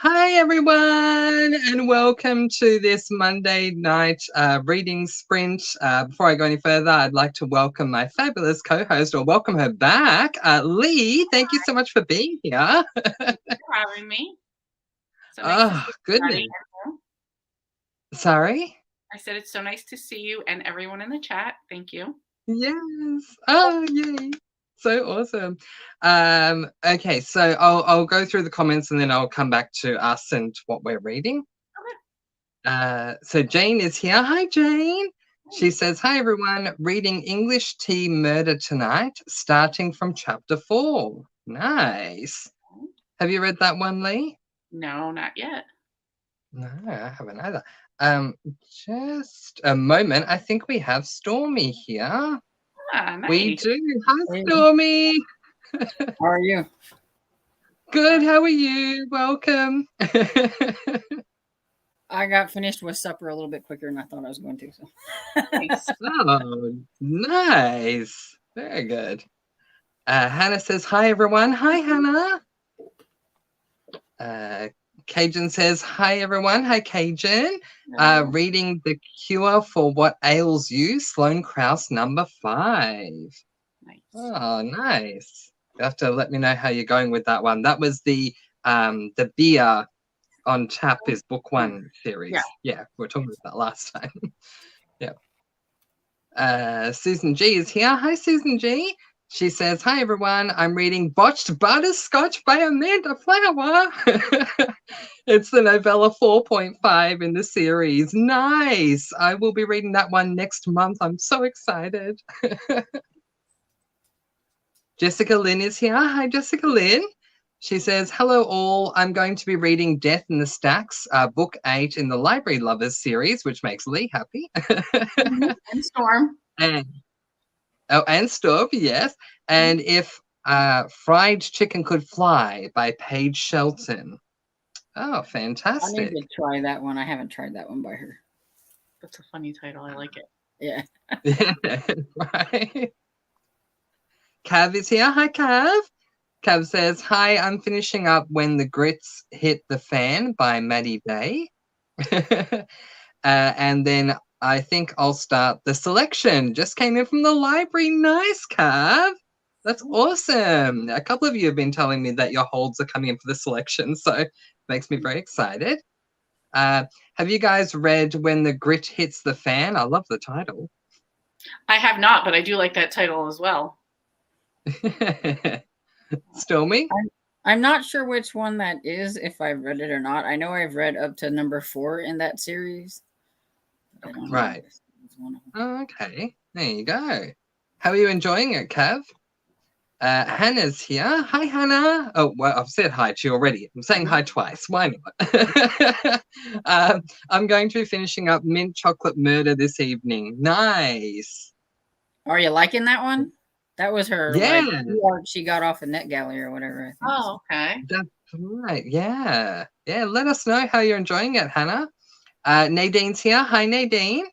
Hi, everyone, and welcome to this Monday night reading sprint. Before I go any further, I'd like to welcome my fabulous co-host, or welcome her back, Lee. Thank you so much for being here. Thank you for having me. So nice to see Goodness. everybody. Sorry? I said it's so nice to see you and everyone in the chat. Thank you. Yes. Oh, yay. So awesome. Okay, so I'll go through the comments and then I'll come back to us and what we're reading. Okay. So Jane is here. Hi, Jane. She says, hi, everyone. Reading English Tea Murder tonight, starting from chapter 4. Nice. Have you read that one, Lee? No, not yet. No, I haven't either. Just a moment. I think we have Stormy here. Nice. We do. Hi, Stormy. How are you? Good. How are you? Welcome. I got finished with supper a little bit quicker than I thought I was going to. So. Nice. Oh, nice. Very good. Hannah says, hi, everyone. Hi, Hannah. Cajun says, hi, everyone. Hi, Cajun. Reading The Cure for What Ails You, Sloane Krause, number 5. Nice. Oh, nice. You have to let me know how you're going with that one. That was the beer on tap is book 1 series. Yeah, we were talking about that last time. Yeah. Susan G is here. Hi, Susan G. She says, hi, everyone. I'm reading Botched Butterscotch by Amanda Flower. It's the novella 4.5 in the series. Nice. I will be reading that one next month. I'm so excited. Jessica Lynn is here. Hi, Jessica Lynn. She says, hello all, I'm going to be reading Death in the Stacks, book 8 in the Library Lovers series, which makes Lee happy. And Storm. And Storm, yes. And If Fried Chicken Could Fly by Paige Shelton. Oh, fantastic. I need to try that one. I haven't tried that one by her. That's a funny title. I like it. Yeah. Yeah, right. Cav is here. Hi, Cav. Cav says, hi, I'm finishing up When the Grits Hit the Fan by Maddie Bay. And then I think I'll start the selection. Just came in from the library. Nice, Cav. That's awesome. A couple of you have been telling me that your holds are coming in for the selection, so it makes me very excited. Have you guys read When the Grit Hits the Fan? I love the title. I have not, but I do like that title as well. Stormy? I'm not sure which one that is, if I've read it or not. I know I've read up to number 4 in that series. Right. Okay, there you go. How are you enjoying it, Cav? Hannah's here. Hi, Hannah. Oh, well, I've said hi to you already. I'm saying hi twice. Why not? I'm going to be finishing up Mint Chocolate Murder this evening. Nice. Are you liking that one? That was her. Yeah. Like, she got off a NetGalley or whatever. I think. Oh, okay. That's right. Yeah. Yeah. Let us know how you're enjoying it, Hannah. Nadine's here. Hi, Nadine.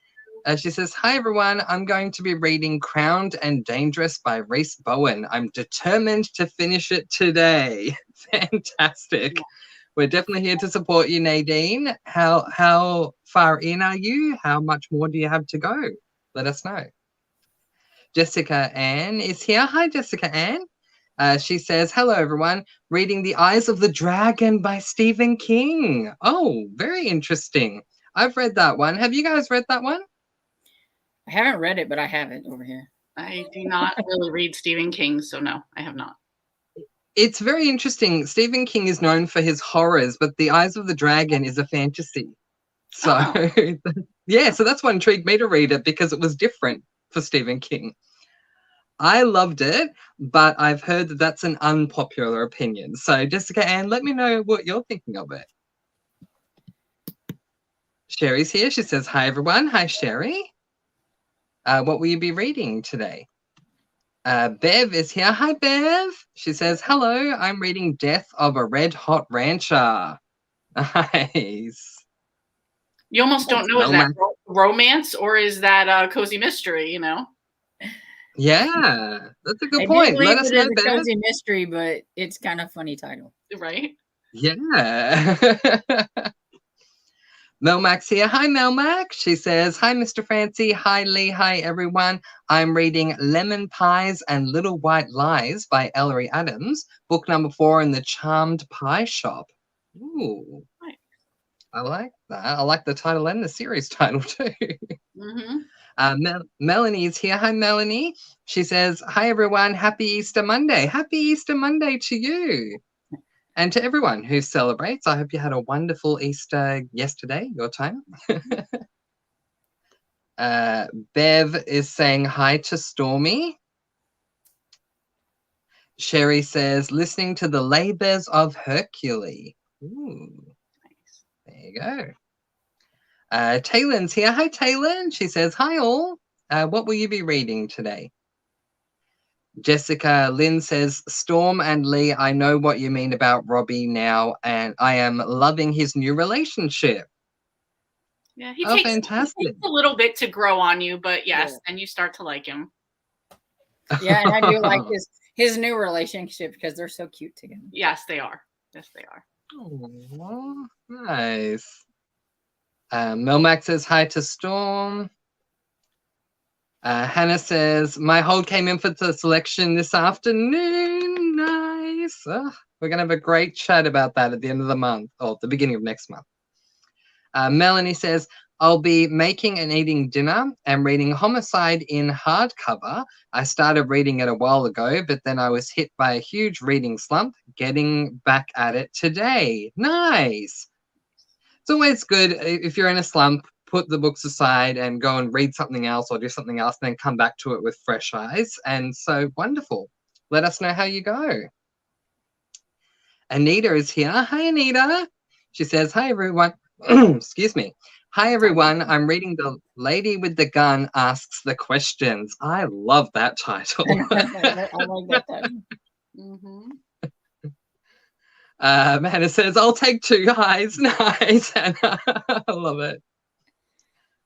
She says, hi, everyone. I'm going to be reading Crowned and Dangerous by Reese Bowen. I'm determined to finish it today. Fantastic. We're definitely here to support you, Nadine. How far in are you? How much more do you have to go? Let us know. Jessica Ann is here. Hi, Jessica Ann. She says, hello, everyone. Reading The Eyes of the Dragon by Stephen King. Oh, very interesting. I've read that one. Have you guys read that one? I haven't read it, but I have it over here. I do not really read Stephen King, so no, I have not. It's very interesting. Stephen King is known for his horrors, but The Eyes of the Dragon is a fantasy. So, yeah, so that's what intrigued me to read it, because it was different for Stephen King. I loved it, but I've heard that that's an unpopular opinion. So, Jessica Ann, let me know what you're thinking of it. Sherry's here. She says, hi, everyone. Hi, Sherry. What will you be reading today? Bev is here. Hi, Bev. She says, hello. I'm reading Death of a Red Hot Rancher. Nice. You almost don't know, is that romance or is that cozy mystery, you know? Yeah, that's a good point. Let us know, Bev. It's a cozy mystery, but it's kind of funny title. Right? Yeah. Melmax here. Hi, Melmax. She says, hi, Mr. Fancy. Hi, Lee. Hi, everyone. I'm reading Lemon Pies and Little White Lies by Ellery Adams, book number 4 in the Charmed Pie Shop. Ooh. Nice. I like that. I like the title and the series title too. Mm-hmm. Melanie's here. Hi, Melanie. She says, hi, everyone. Happy Easter Monday. Happy Easter Monday to you. And to everyone who celebrates, I hope you had a wonderful Easter yesterday, your time. Bev is saying hi to Stormy. Sherry says, listening to the labors of Hercule. Ooh. Nice. There you go. Taylin's here. Hi, Taylin. She says, hi, all. What will you be reading today? Jessica Lynn says, Storm and Lee, I know what you mean about Robbie now, and I am loving his new relationship. Yeah, he fantastic. takes a little bit to grow on you, but yes, and you start to like him. Yeah, and I do like his new relationship because they're so cute together. Yes, they are. Yes, they are. Oh, nice. Melmax says hi to Storm. Hannah says, my hold came in for the selection this afternoon. Nice. We're going to have a great chat about that at the end of the month, or the beginning of next month. Melanie says, I'll be making and eating dinner and reading Homicide in hardcover. I started reading it a while ago, but then I was hit by a huge reading slump, getting back at it today. Nice. It's always good if you're in a slump, put the books aside and go and read something else or do something else, and then come back to it with fresh eyes. And so wonderful. Let us know how you go. Anita is here. Hi, Anita. She says, hi, everyone. Excuse me. Hi, everyone. I'm reading The Lady with the Gun Asks the Questions. I love that title. I like that title. Mm-hmm. Hannah says, I'll take 2 highs. Nice, Hannah. I love it.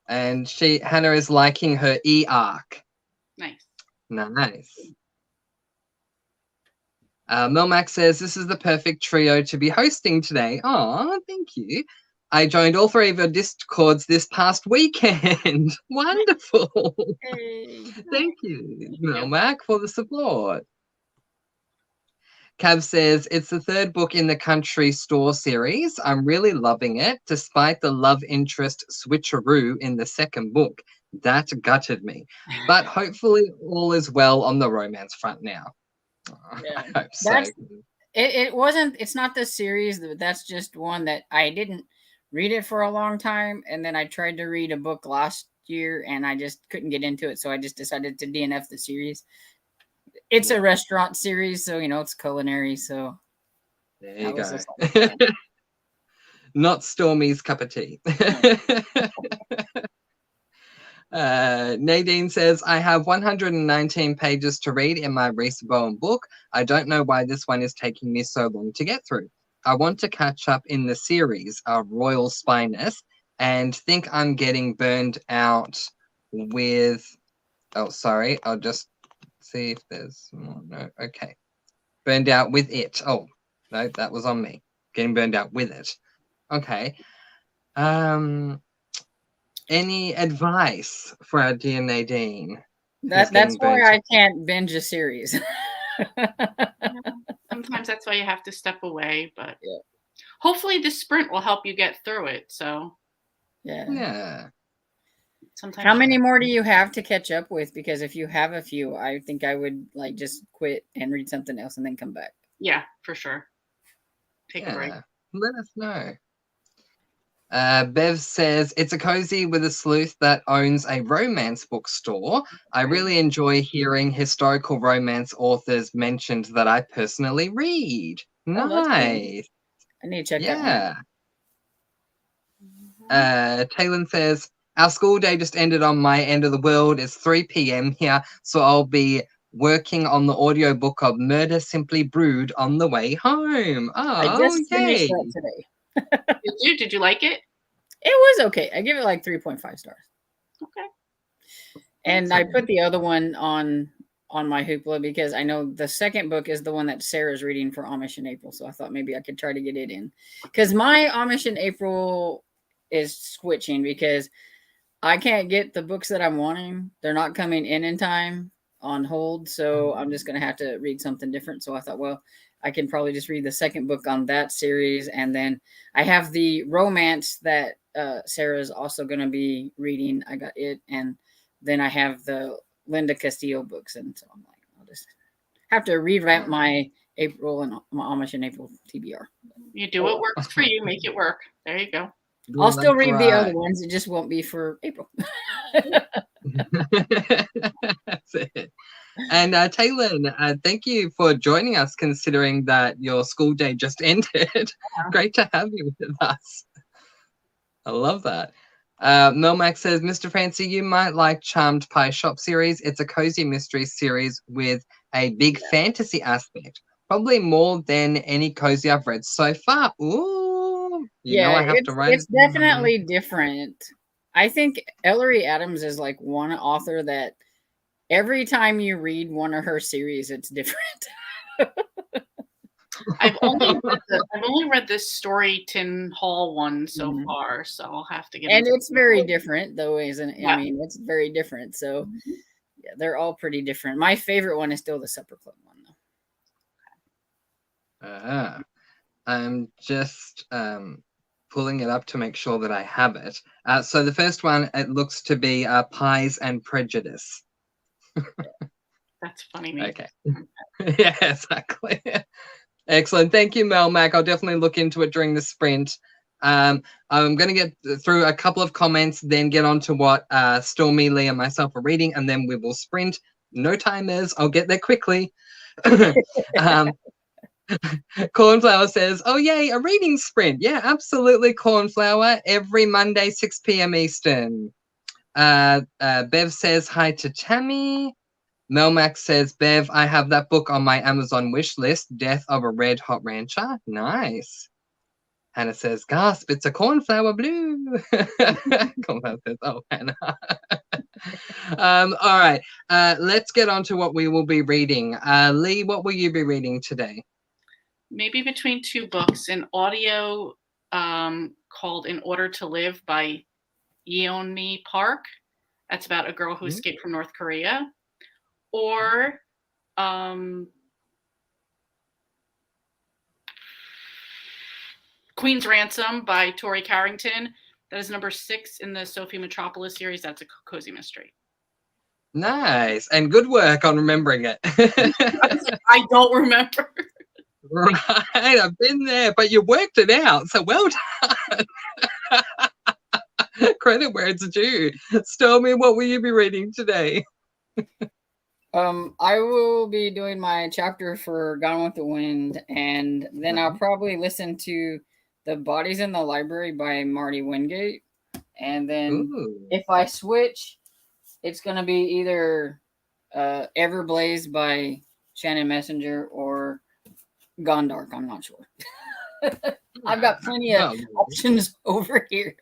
And Hannah is liking her E-arc. Nice. Nice. Melmax says, this is the perfect trio to be hosting today. Oh, thank you. I joined all 3 of your Discords this past weekend. Wonderful. Hey. Thank you, Melmac, for the support. Cav says, it's the 3rd book in the Country Store series. I'm really loving it, despite the love interest switcheroo in the 2nd book. That gutted me. But hopefully all is well on the romance front now. Yeah. I hope so. It's not the series. That's just one that I didn't read it for a long time. And then I tried to read a book last year and I just couldn't get into it. So I just decided to DNF the series. It's a restaurant series, so it's culinary. So there you go. Not Stormy's cup of tea. Nadine says, I have 119 pages to read in my Reese Bowen book. I don't know why this one is taking me so long to get through. I want to catch up in the series, Royal Spyness, and think I'm getting burned out with... Oh, sorry. I'll just see if there's more. No, okay. Burned out with it. Oh, no, that was on me. Getting burned out with it. Okay. Any advice for our dear Nadine? That's why I can't binge a series. Sometimes that's why you have to step away, but hopefully this sprint will help you get through it. So yeah. Sometimes. How many more do you have to catch up with? Because if you have a few, I think I would just quit and read something else and then come back. Yeah, for sure. Take a break. Let us know. Bev says, it's a cozy with a sleuth that owns a romance bookstore. I really enjoy hearing historical romance authors mentioned that I personally read. Nice. I need to check that out. Taylor says, our school day just ended on my end of the world. It's 3 p.m. here, so I'll be working on the audiobook of Murder Simply Brewed on the way home. Oh, I just finished that today. Did you like it? It was okay. I give it 3.5 stars. Okay. And I put the other one on on my Hoopla because I know the second book is the one that Sarah's reading for Amish in April. So I thought maybe I could try to get it in. Because my Amish in April is switching because I can't get the books that I'm wanting. They're not coming in time on hold. So I'm just going to have to read something different. So I thought, well, I can probably just read the second book on that series. And then I have the romance that Sarah's also going to be reading. I got it. And then I have the Linda Castillo books. And so I'm like, I'll just have to revamp my April and my Amish in April TBR. You do what works for you. Make it work. There you go. I'll still read the other ones. It just won't be for April. That's it. And Taylin, thank you for joining us, considering that your school day just ended. Great to have you with us. I love that. Melmac says, Mr. Fancy, you might like Charmed Pie Shop series. It's a cozy mystery series with a big fantasy aspect, probably more than any cozy I've read so far. Ooh, you know I have to write. It's definitely different. I think Ellery Adams is like one author that every time you read one of her series, it's different. I've only read this Story Tin Hall one so far, so I'll have to get. And it's very different, though, isn't it? Yeah. I mean, it's very different. So, yeah, they're all pretty different. My favorite one is still the Supper Club one, though. I'm just pulling it up to make sure that I have it. So the first one, it looks to be Pies and Prejudice. That's funny. Okay. Yeah, exactly. Excellent. Thank you, Melmac. I'll definitely look into it during the sprint. I'm going to get through a couple of comments, then get on to what Stormy, Lee, and myself are reading, and then we will sprint. No timers. I'll get there quickly. Cornflower says, oh, yay, a reading sprint. Yeah, absolutely, Cornflower. Every Monday, 6 p.m. Eastern. Bev says hi to Tammy. Melmac says, Bev, I have that book on my Amazon wish list, Death of a Red Hot Rancher. Nice. Hannah says, gasp, it's a cornflower blue. Cornflower says, oh, Hannah. All right, let's get on to what we will be reading. Lee, what will you be reading today? Maybe between two books, an audio called In Order to Live by Yeonmi Park. That's about a girl who escaped from North Korea. Or Queen's Ransom by Tori Carrington. That is number 6 in the Sophie Metropolis series. That's a cozy mystery. Nice. And good work on remembering it. I don't remember. Right, I've been there, but you worked it out, so well done. Credit where it's due. Stormy, what will you be reading today? I will be doing my chapter for Gone with the Wind, and then I'll probably listen to The Bodies in the Library by Marty Wingate. And then if I switch, it's going to be either Everblaze by Shannon Messenger or Gone Dark. I'm not sure. I've got plenty of options over here.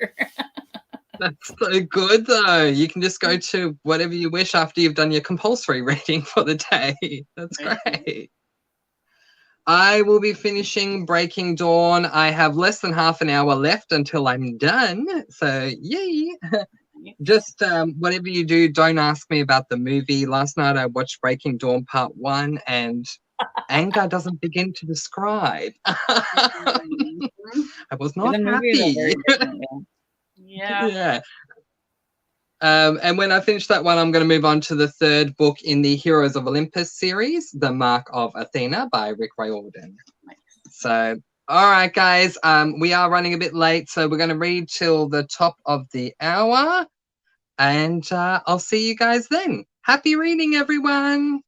That's so good, though. You can just go to whatever you wish after you've done your compulsory reading for the day. That's great. I will be finishing Breaking Dawn. I have less than half an hour left until I'm done. So, yay. Just whatever you do, don't ask me about the movie. Last night I watched Breaking Dawn Part 1 and anger doesn't begin to describe. I was not happy. Yeah. And when I finish that one, I'm going to move on to the third book in the Heroes of Olympus series, The Mark of Athena by Rick Riordan. So, all right, guys, we are running a bit late, so we're going to read till the top of the hour, and I'll see you guys then. Happy reading, everyone.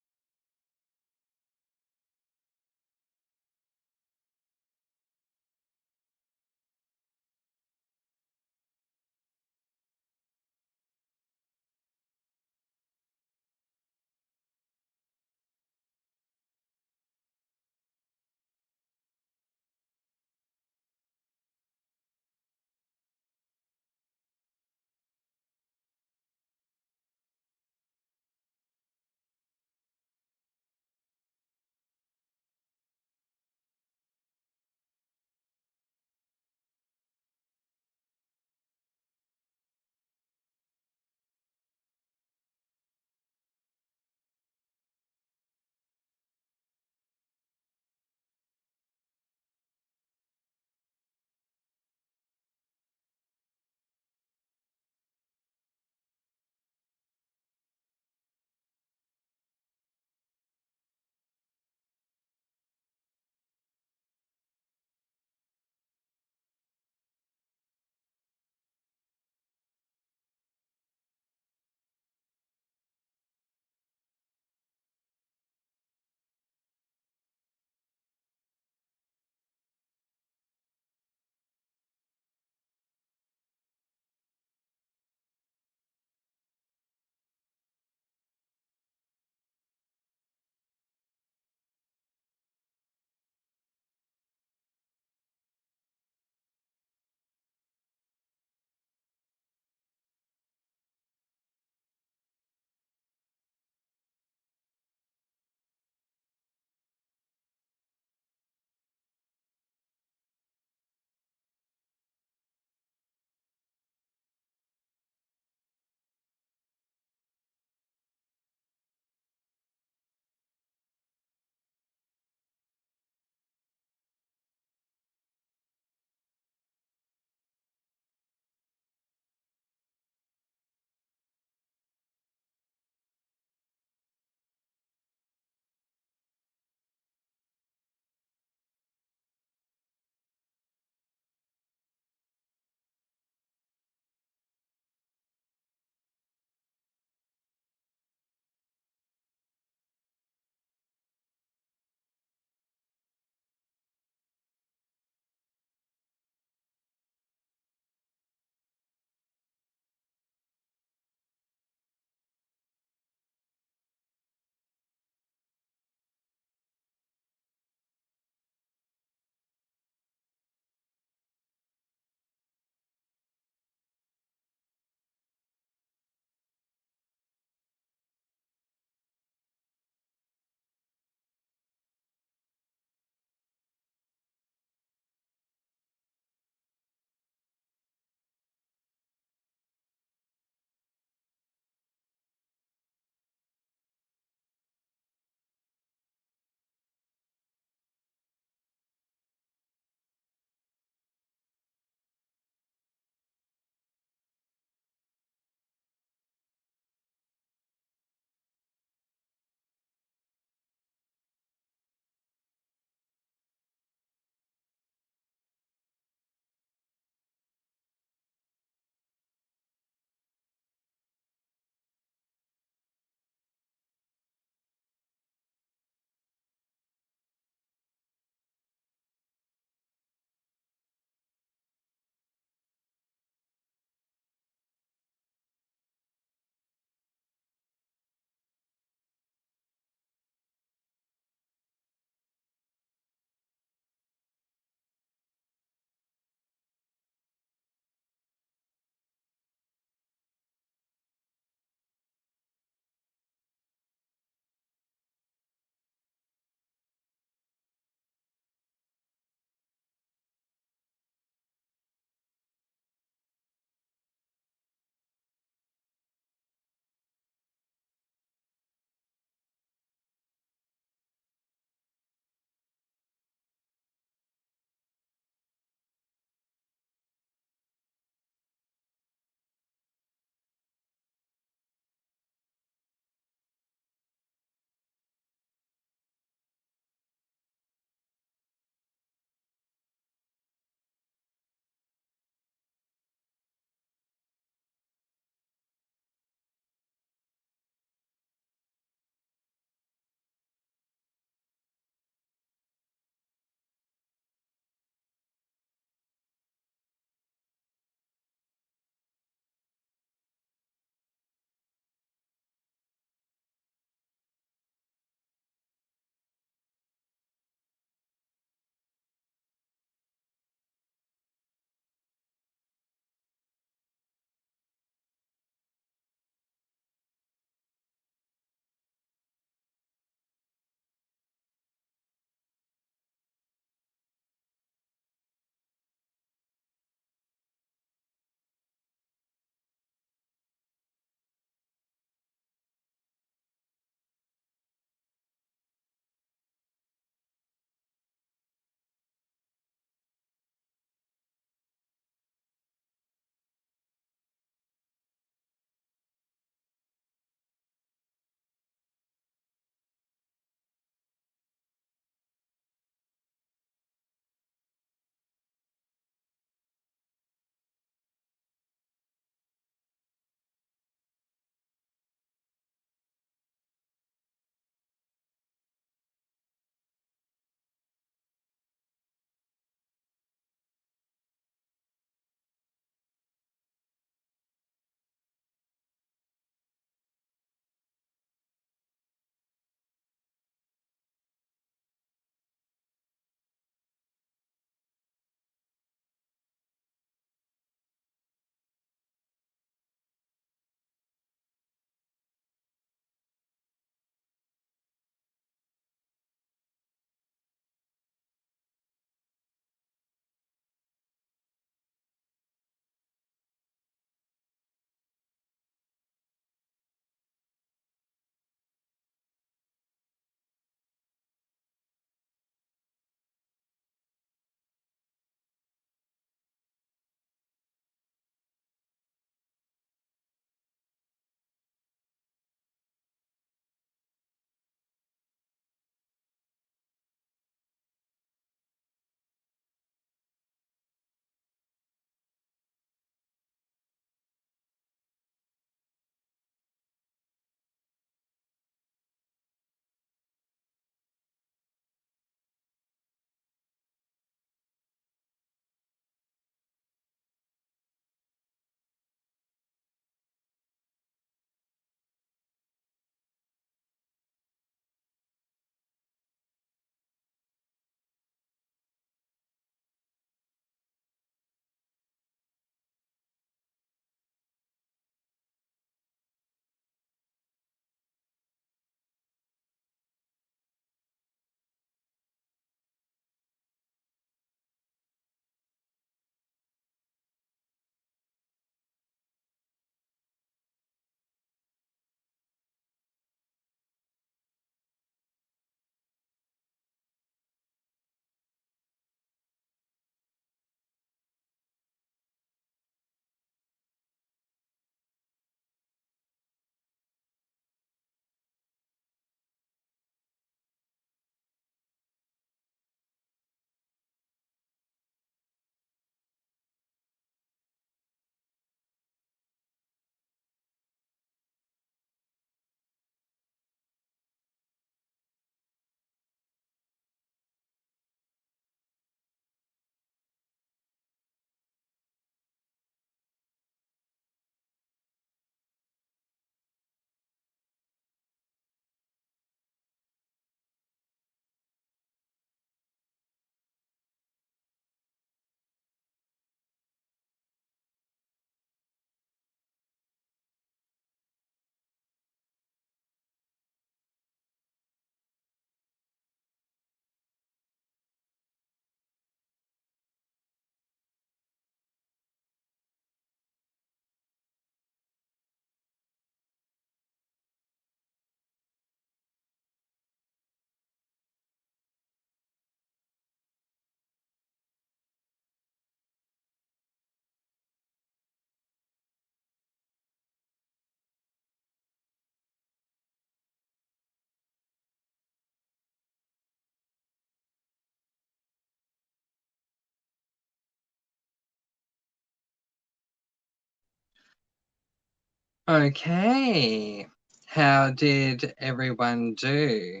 Okay. How did everyone do?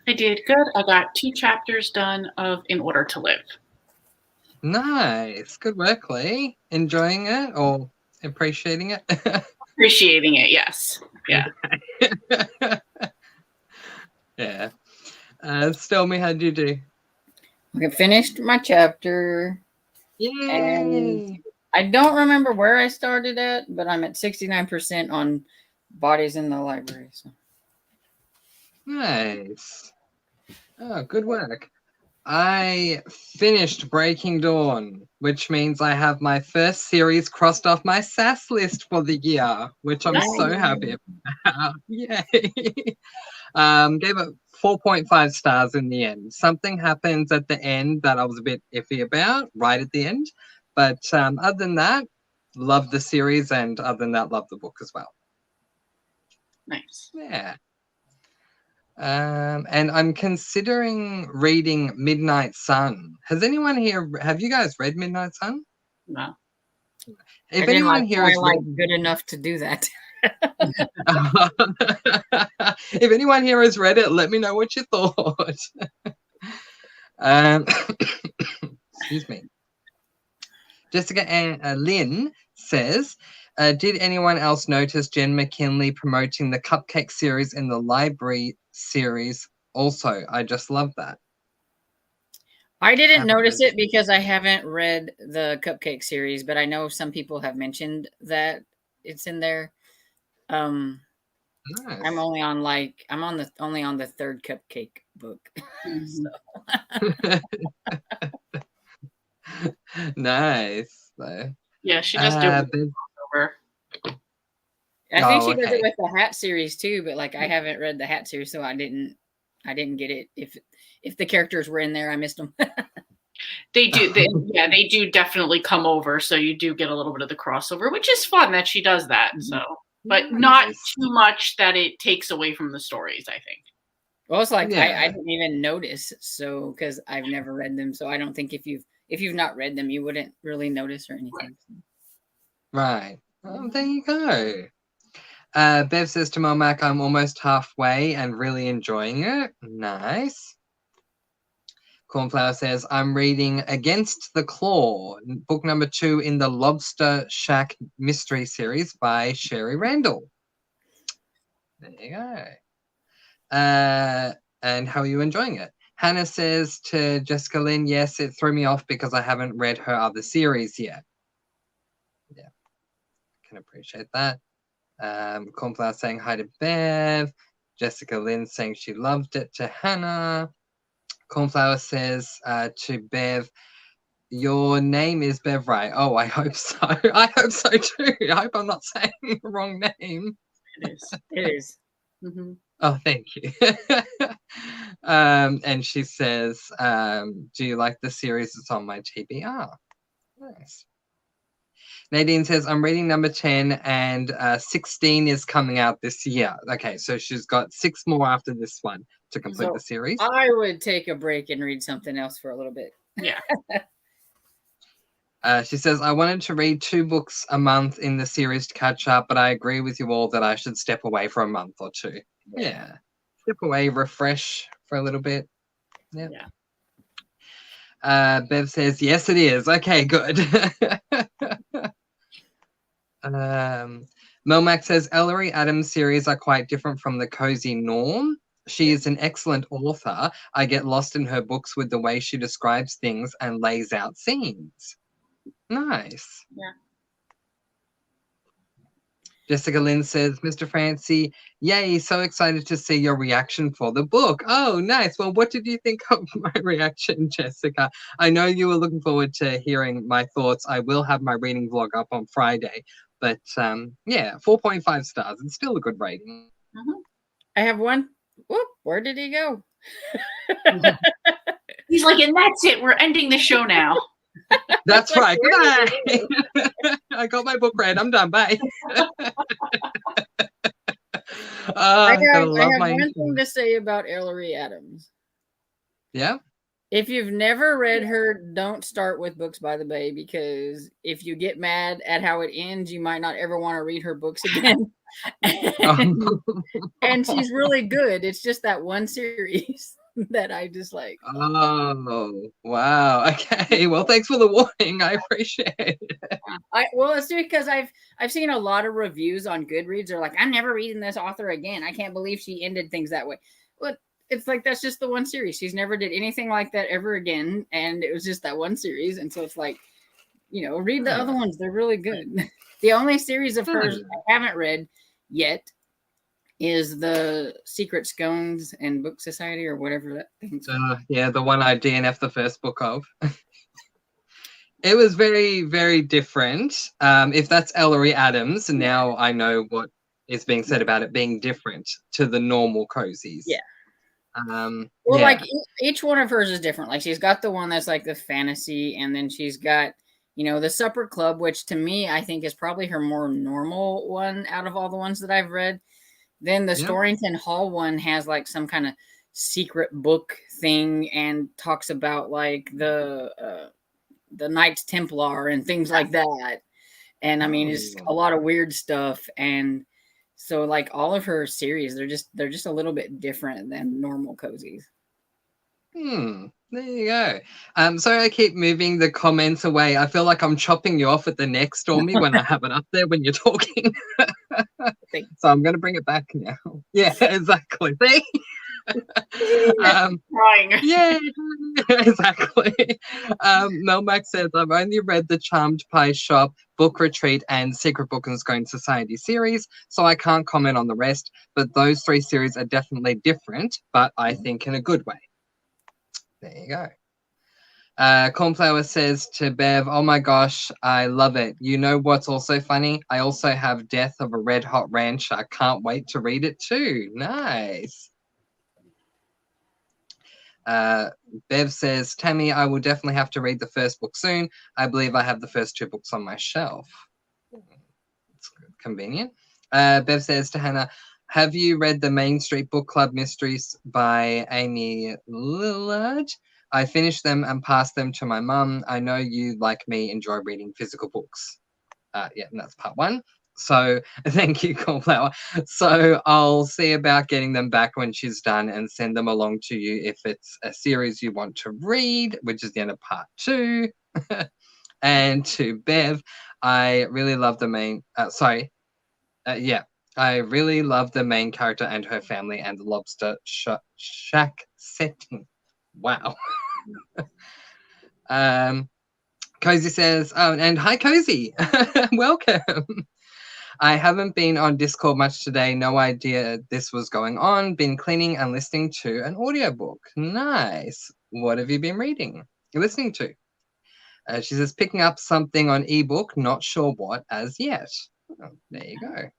I did good. I got 2 chapters done of In Order to Live. Nice. Good work, Lee. Enjoying it or appreciating it? Appreciating it, yes. Yeah. Yeah. Tell me, how'd you do? I finished my chapter. Yay! And I don't remember where I started at, but I'm at 69% on bodies in the library. So. Nice. Oh, good work. I finished Breaking Dawn, which means I have my first series crossed off my SAS list for the year, which I'm so happy about. Yay! Gave it 4.5 stars in the end. Something happens at the end that I was a bit iffy about, right at the end. But other than that, love the series, and other than that, love the book as well. Nice. Yeah. And I'm considering reading Midnight Sun. Have you guys read Midnight Sun? No. If anyone here has read good enough to do that. If anyone here has read it, let me know what you thought. Excuse me. Jessica and Lynn says, did anyone else notice Jen McKinley promoting the Cupcake series in the library series? Also, I just love that. I didn't notice it because I haven't read the Cupcake series, but I know some people have mentioned that it's in there. Nice. I'm only on the third Cupcake book. Nice. Yeah, she does do it over. I think she does it with the Hat series too, but like I haven't read the Hat series, so I didn't get it. If the characters were in there, I missed them. They do. They do definitely come over, so you do get a little bit of the crossover, which is fun that she does that. So, but not too much that it takes away from the stories, I think. Well, it's like I didn't even notice, so because I've never read them, so I don't think if you've not read them, you wouldn't really notice or anything. Right. Oh, there you go. Bev says to Momac, I'm almost halfway and really enjoying it. Nice. Cornflower says, I'm reading Against the Claw, book number 2 in the Lobster Shack mystery series by Sherry Randall. There you go. And how are you enjoying it? Hannah says to Jessica Lynn, yes, it threw me off because I haven't read her other series yet. Yeah, I can appreciate that. Cornflower saying hi to Bev. Jessica Lynn saying she loved it to Hannah. Cornflower says to Bev, your name is Bev, right? Oh, I hope so. I hope so too. I hope I'm not saying the wrong name. It is. It is. Mm-hmm. Oh, thank you. And she says, do you like the series that's on my TBR? Nice. Nadine says, I'm reading number 10 and 16 is coming out this year. Okay, so she's got 6 more after this one to complete the series. I would take a break and read something else for a little bit. Yeah. She says, I wanted to read 2 books a month in the series to catch up, but I agree with you all that I should step away for a month or 2. Yeah. Step away, refresh for a little bit. Yep. Yeah. Bev says, yes, it is. Okay, good. Melmac says, Ellery Adams series are quite different from the Cozy Norm. She is an excellent author. I get lost in her books with the way she describes things and lays out scenes. Nice. Yeah. Jessica Lynn says, Mr. Francie, yay, so excited to see your reaction for the book. Oh, nice. Well, what did you think of my reaction, Jessica? I know you were looking forward to hearing my thoughts. I will have my reading vlog up on Friday. But, yeah, 4.5 stars. It's still a good rating. Mm-hmm. I have one. Whoop, where did he go? He's like, and that's it. We're ending the show now. That's right. Goodbye. I got my book read. I'm done. Bye. I have one thing to say about Ellery Adams. Yeah? If you've never read her, don't start with Books by the Bay, because if you get mad at how it ends, you might not ever want to read her books again. And she's really good. It's just that one series that I dislike. Oh, wow. Okay. Well, thanks for the warning. I appreciate it. Well, it's because I've seen a lot of reviews on Goodreads. They're like, I'm never reading this author again. I can't believe she ended things that way. Well, it's like, that's just the one series. She's never did anything like that ever again. And it was just that one series. And so it's like, read the other ones. They're really good. The only series of hers I haven't read yet is the Secret Scones and Book Society, or whatever that thing's called. Yeah, the one I DNF the first book of. It was very, very different. If that's Ellery Adams, now I know what is being said about it being different to the normal cozies. Yeah. Well, like each one of hers is different. Like, she's got the one that's like the fantasy, and then she's got, the Supper Club, which to me I think is probably her more normal one out of all the ones that I've read. Then the Storrington Hall one has like some kind of secret book thing and talks about like the Knights Templar and things like that. And I mean, it's a lot of weird stuff. And so like all of her series, they're just a little bit different than normal cozies. There you go. Sorry, I keep moving the comments away. I feel like I'm chopping you off at the neck, Stormy, when I have it up there when you're talking. So I'm going to bring it back now. Yeah, exactly. See? Yeah, exactly. Melmac says, I've only read the Charmed Pie Shop, Book Retreat, and Secret Book and Scone Society series, so I can't comment on the rest, but those 3 series are definitely different, but I think in a good way. There you go. Cornflower says to Bev, oh my gosh, I love it. You know what's also funny? I also have Death of a Red Hot Rancher. I can't wait to read it too. Nice. Bev says, Tammy, I will definitely have to read the first book soon. I believe I have the first 2 books on my shelf. It's convenient. Bev says to Hannah, have you read the Main Street Book Club Mysteries by Amy Lillard? I finished them and passed them to my mum. I know you, like me, enjoy reading physical books. Yeah, and that's part 1. So thank you, Cornflower. So I'll see about getting them back when she's done and send them along to you if it's a series you want to read, which is the end of part 2. And to Bev, I really love the main... I really love the main character and her family and the lobster shack setting. Wow. Cozy says, oh, and hi, Cozy. Welcome. I haven't been on Discord much today. No idea this was going on. Been cleaning and listening to an audiobook. Nice. What have you been reading? Listening to? She says, picking up something on ebook. Not sure what as yet. Oh, there you go.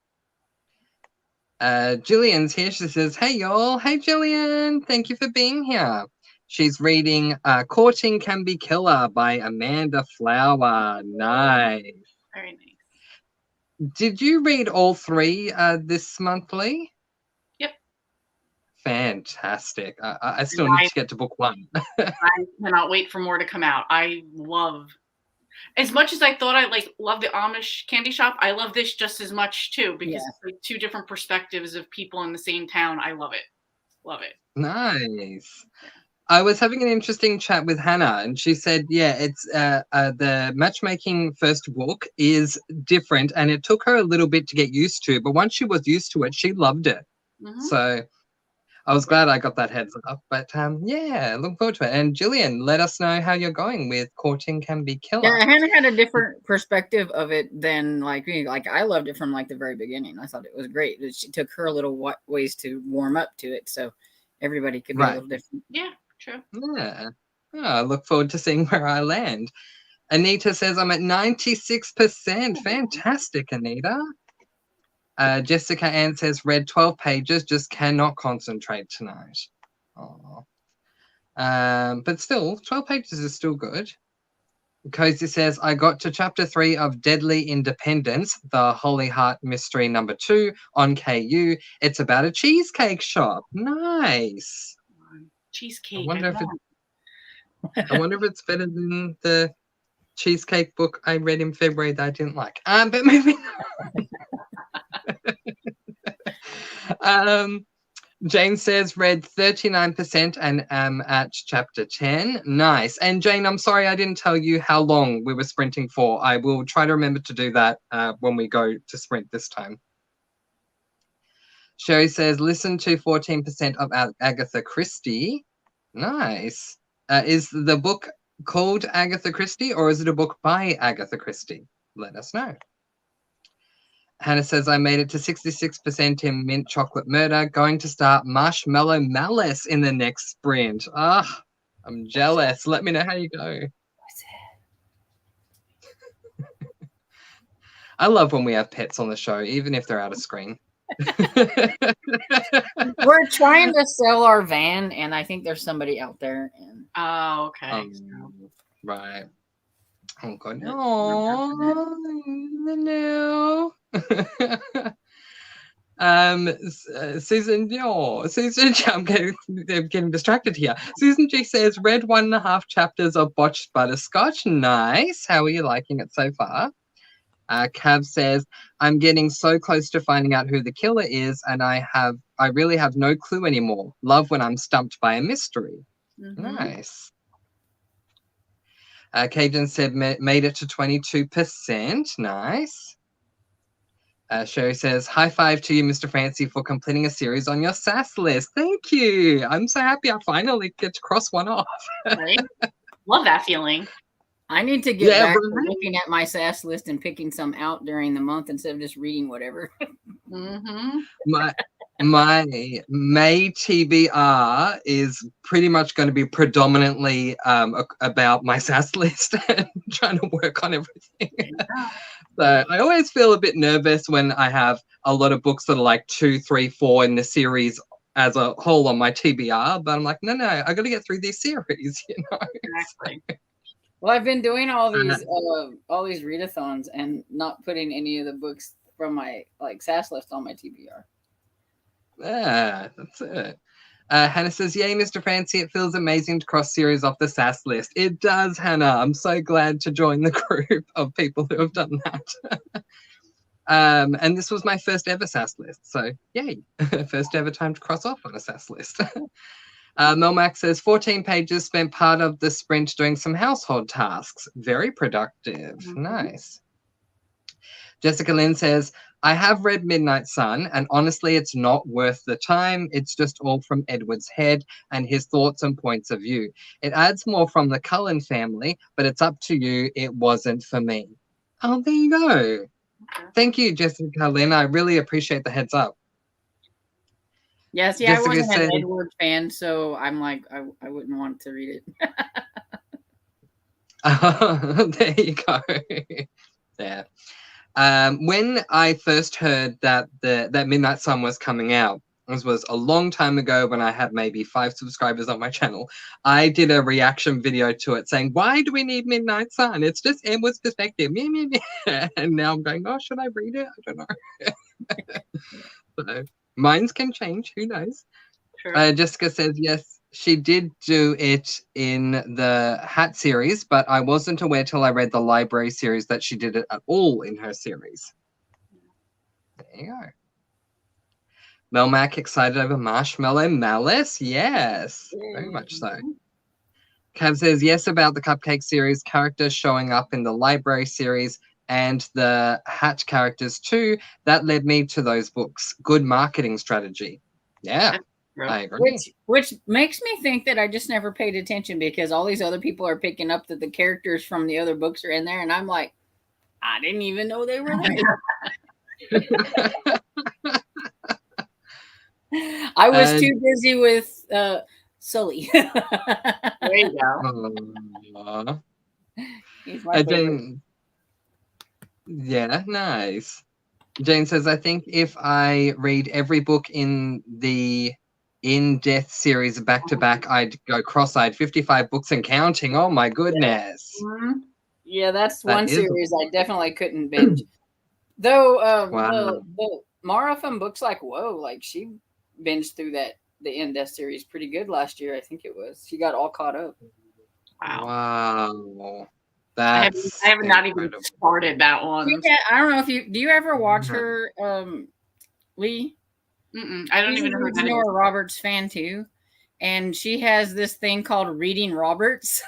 Jillian's here. She says, hey, y'all. Hey, Jillian. Thank you for being here. She's reading Courting Can Be Killer by Amanda Flower. Nice. Very nice. Did you read all 3 this monthly? Yep. Fantastic. I still need to get to book 1. I cannot wait for more to come out. I love... As much as I thought I love the Amish candy shop, I love this just as much too, because it's like 2 different perspectives of people in the same town. I love it. Love it. Nice. I was having an interesting chat with Hannah, and she said, yeah, it's the matchmaking first book is different, and it took her a little bit to get used to, but once she was used to it, she loved it. So I was glad I got that heads up, but yeah, look forward to it. And Jillian, let us know how you're going with Courting Can Be Killer. Yeah, Hannah had a different perspective of it than like me. Like, I loved it from like the very beginning. I thought it was great. It took her a little ways to warm up to it, so everybody could be a little different. Yeah, true. Yeah. Oh, I look forward to seeing where I land. Anita says I'm at 96%. Fantastic, Anita. Jessica Ann says, read 12 pages, just cannot concentrate tonight. Oh. But still, 12 pages is still good. Cozy says, I got to chapter 3 of Deadly Independence, the Holy Heart Mystery number 2 on KU. It's about a cheesecake shop. Nice. Cheesecake. I wonder if I wonder if it's better than the cheesecake book I read in February that I didn't like. But maybe not. Jane says read 39% and am at chapter 10. Nice. And Jane, I'm sorry I didn't tell you how long we were sprinting for. I will try to remember to do that when we go to sprint this time. Sherry says listen to 14% of Agatha Christie. Nice. Is the book called Agatha Christie or is it a book by Agatha Christie? Let us know. Hannah says, I made it to 66% in Mint Chocolate Murder. Going to start Marshmallow Malice in the next sprint. Ah, I'm jealous. Let me know how you go. I love when we have pets on the show, even if they're out of screen. We're trying to sell our van, and I think there's somebody out there. And Oh, okay. Right. Oh, God. No. No. Susan, I'm getting distracted here. Susan G says, read 1.5 chapters of Botched Butterscotch. Nice. How are you liking it so far? Cav says, I'm getting so close to finding out who the killer is, and I really have no clue anymore. Love when I'm stumped by a mystery. Mm-hmm. Nice. Cajun said, made it to 22%. Nice. Sherry says, high five to you, Mr. Fancy, for completing a series on your SAS list. Thank you. I'm so happy I finally get to cross one off. Right? Love that feeling. I need to get back to looking at my SAS list and picking some out during the month instead of just reading whatever. Mm-hmm. My May TBR is pretty much going to be predominantly about my SAS list and trying to work on everything. Yeah. So I always feel a bit nervous when I have a lot of books that are like 2, 3, 4 in the series as a whole on my TBR, but I'm like, no, I got to get through these series, you know. Exactly. Well, I've been doing all these readathons and not putting any of the books from my SAS list on my TBR. Yeah, that's it. Hannah says, yay, Mr. Fancy, it feels amazing to cross series off the SAS list. It does, Hannah. I'm so glad to join the group of people who have done that. And this was my first ever SAS list, so yay. First ever time to cross off on a SAS list. Melmac says 14 pages, spent part of the sprint doing some household tasks. Very productive. Mm-hmm. Nice. Jessica Lynn says, I have read Midnight Sun, and honestly, it's not worth the time. It's just all from Edward's head and his thoughts and points of view. It adds more from the Cullen family, but it's up to you. It wasn't for me. Oh, there you go. Okay. Thank you, Jessica Lynn. I really appreciate the heads up. Yes, yeah, Jessica I wasn't an Edward fan, so I'm like, I wouldn't want to read it. There you go. Yeah. When I first heard that that Midnight Sun was coming out, this was a long time ago when I had maybe 5 subscribers on my channel, I did a reaction video to it saying, why do we need Midnight Sun? It's just Edward's perspective. And now I'm going, oh, should I read it? I don't know. So, minds can change. Who knows? Sure. Jessica says, yes, she did do it in the Hat series, but I wasn't aware till I read the library series that she did it at all in her series. There you go. Melmac excited over Marshmallow Malice? Yes, very much so. Cav says, yes, about the Cupcake series, characters showing up in the library series and the Hat characters too. That led me to those books. Good marketing strategy. Yeah. I agree. Which makes me think that I just never paid attention because all these other people are picking up that the characters from the other books are in there, and I'm like, I didn't even know they were there. I was too busy with Sully. There you go. He's my favorite. Yeah, nice. Jane says, I think if I read every book in the In Death series back to back, I'd go cross-eyed. 55 books and counting. Oh my goodness. Yeah, that's one series I definitely couldn't binge. Though the Mara from Books Like Whoa, like she binged through the In Death series pretty good last year, I think it was. She got all caught up. Wow. Wow. I have That's not even incredible. started that one. Yeah, I don't know if do you ever watch her, Lee? I don't She's even a know who huge that is. Nora Roberts fan too, and she has this thing called Reading Roberts.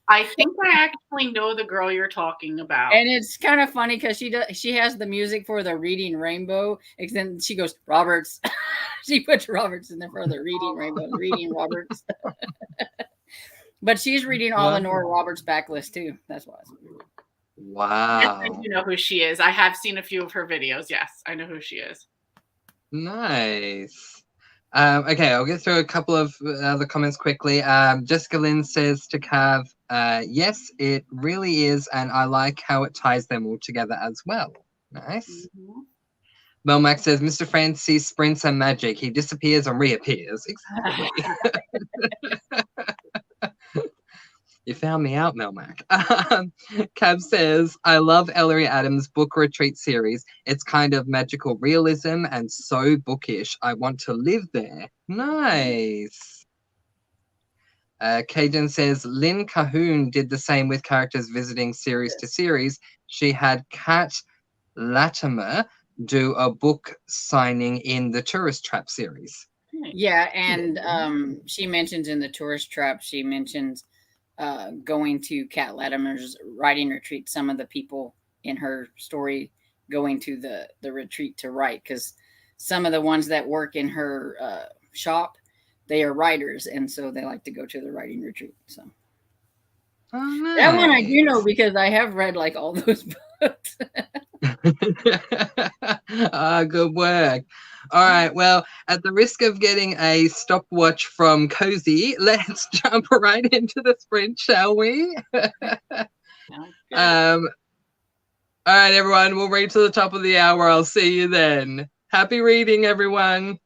I think I actually know the girl you're talking about. And it's kind of funny because she has the music for the Reading Rainbow, and then she goes Roberts. She puts Roberts in there for the Reading Rainbow, Reading Roberts. But she's reading all the Nora Roberts backlist too. That's why. Wow. Yes, I do know who she is. I have seen a few of her videos. Yes, I know who she is. Nice. Okay, I'll get through a couple of other comments quickly. Jessica Lynn says to Cav, yes, it really is, and I like how it ties them all together as well. Nice. Mm-hmm. Mel Max says, Mr. Fancy sprints and magic. He disappears and reappears. Exactly. You found me out, Melmac. Cab says, I love Ellery Adams' book retreat series. It's kind of magical realism and so bookish. I want to live there. Nice. Cajun says, Lynn Cahoon did the same with characters visiting series to series. She had Kat Latimer do a book signing in the Tourist Trap series. Yeah, and she mentions in the Tourist Trap, she mentions going to Kat Latimer's writing retreat. Some of the people in her story going to the retreat to write, because some of the ones that work in her shop, they are writers, and so they like to go to the writing retreat. So nice. That one I do know because I have read like all those books. Good work. All right. Well, at the risk of getting a stopwatch from Cozy, let's jump right into the sprint, shall we? All right, everyone. We'll read to the top of the hour. I'll see you then. Happy reading, everyone.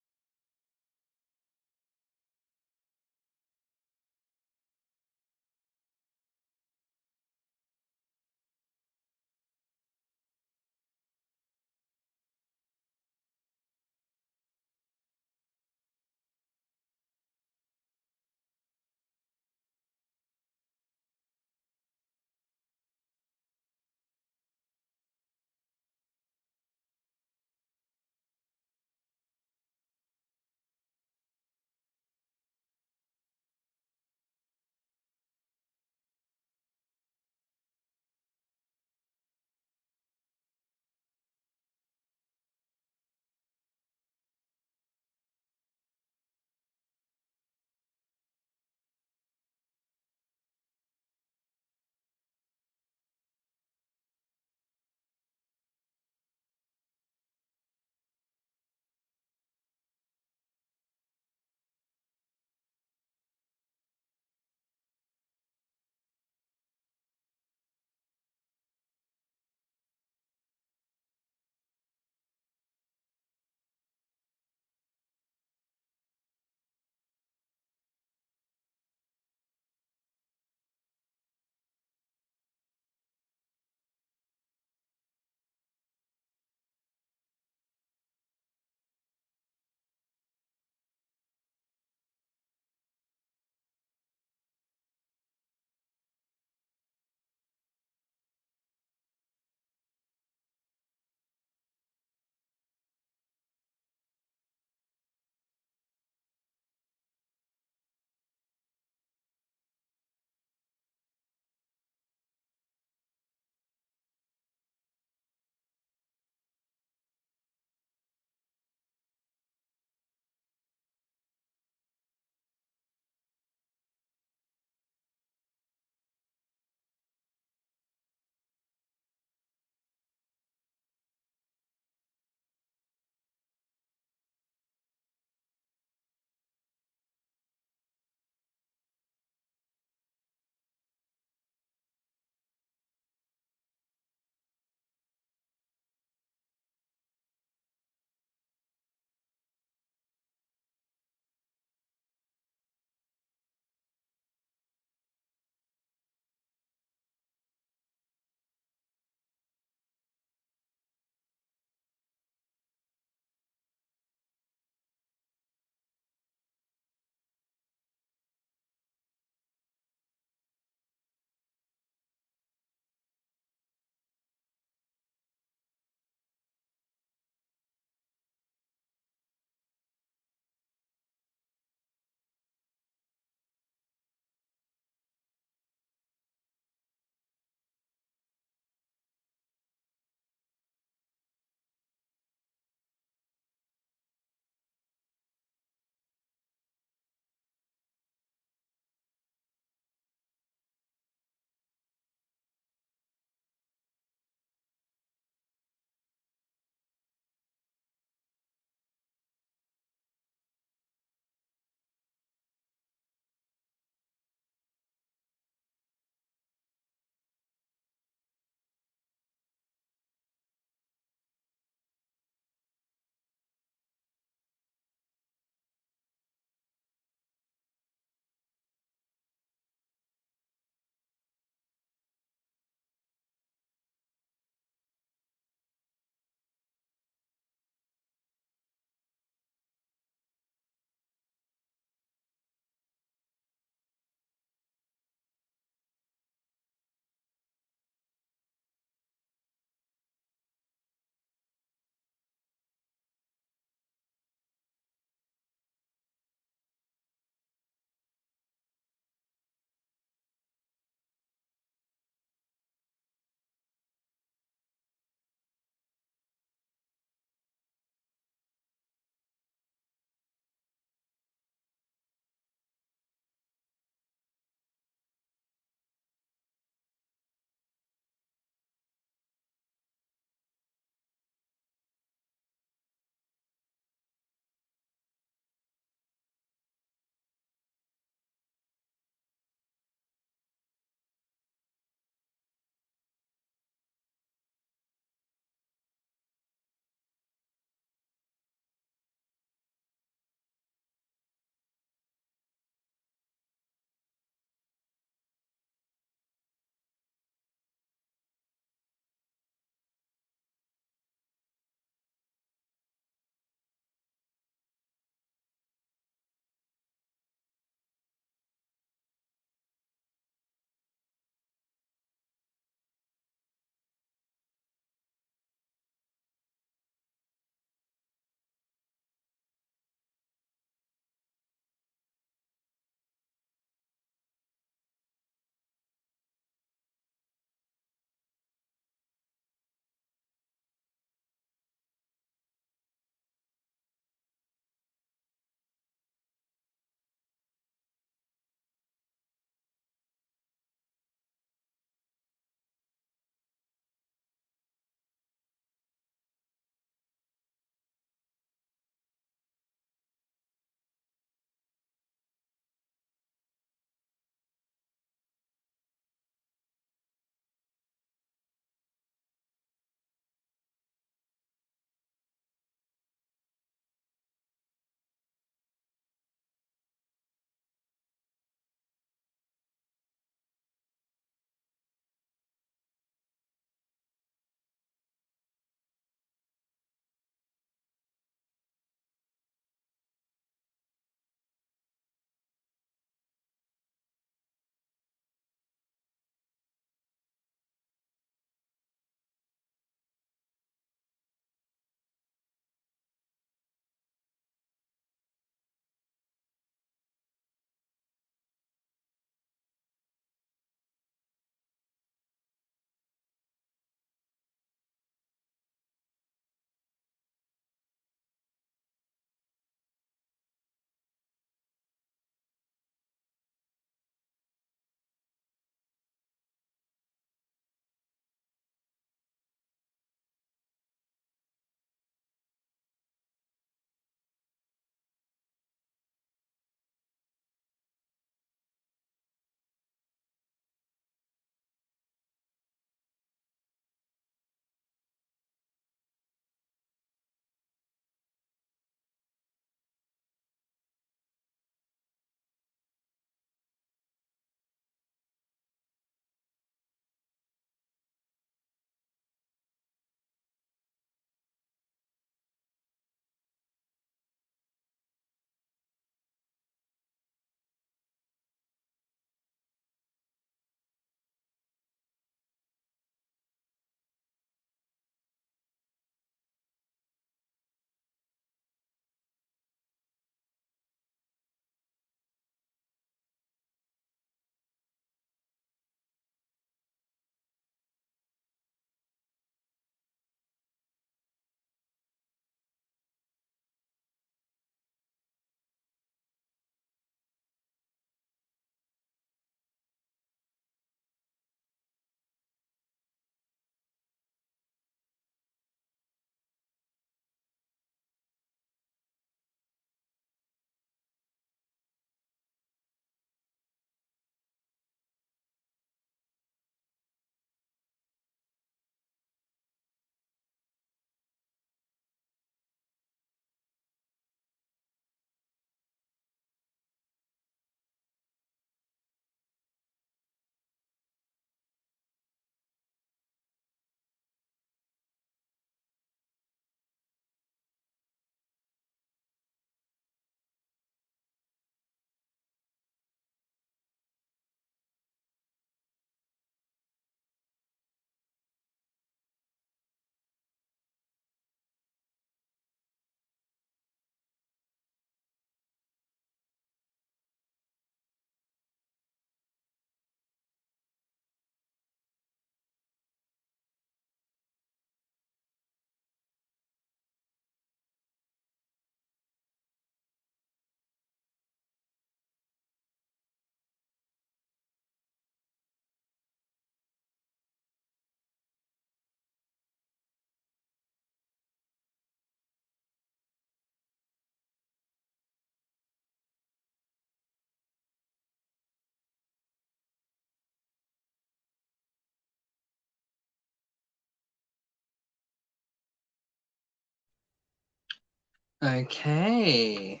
Okay.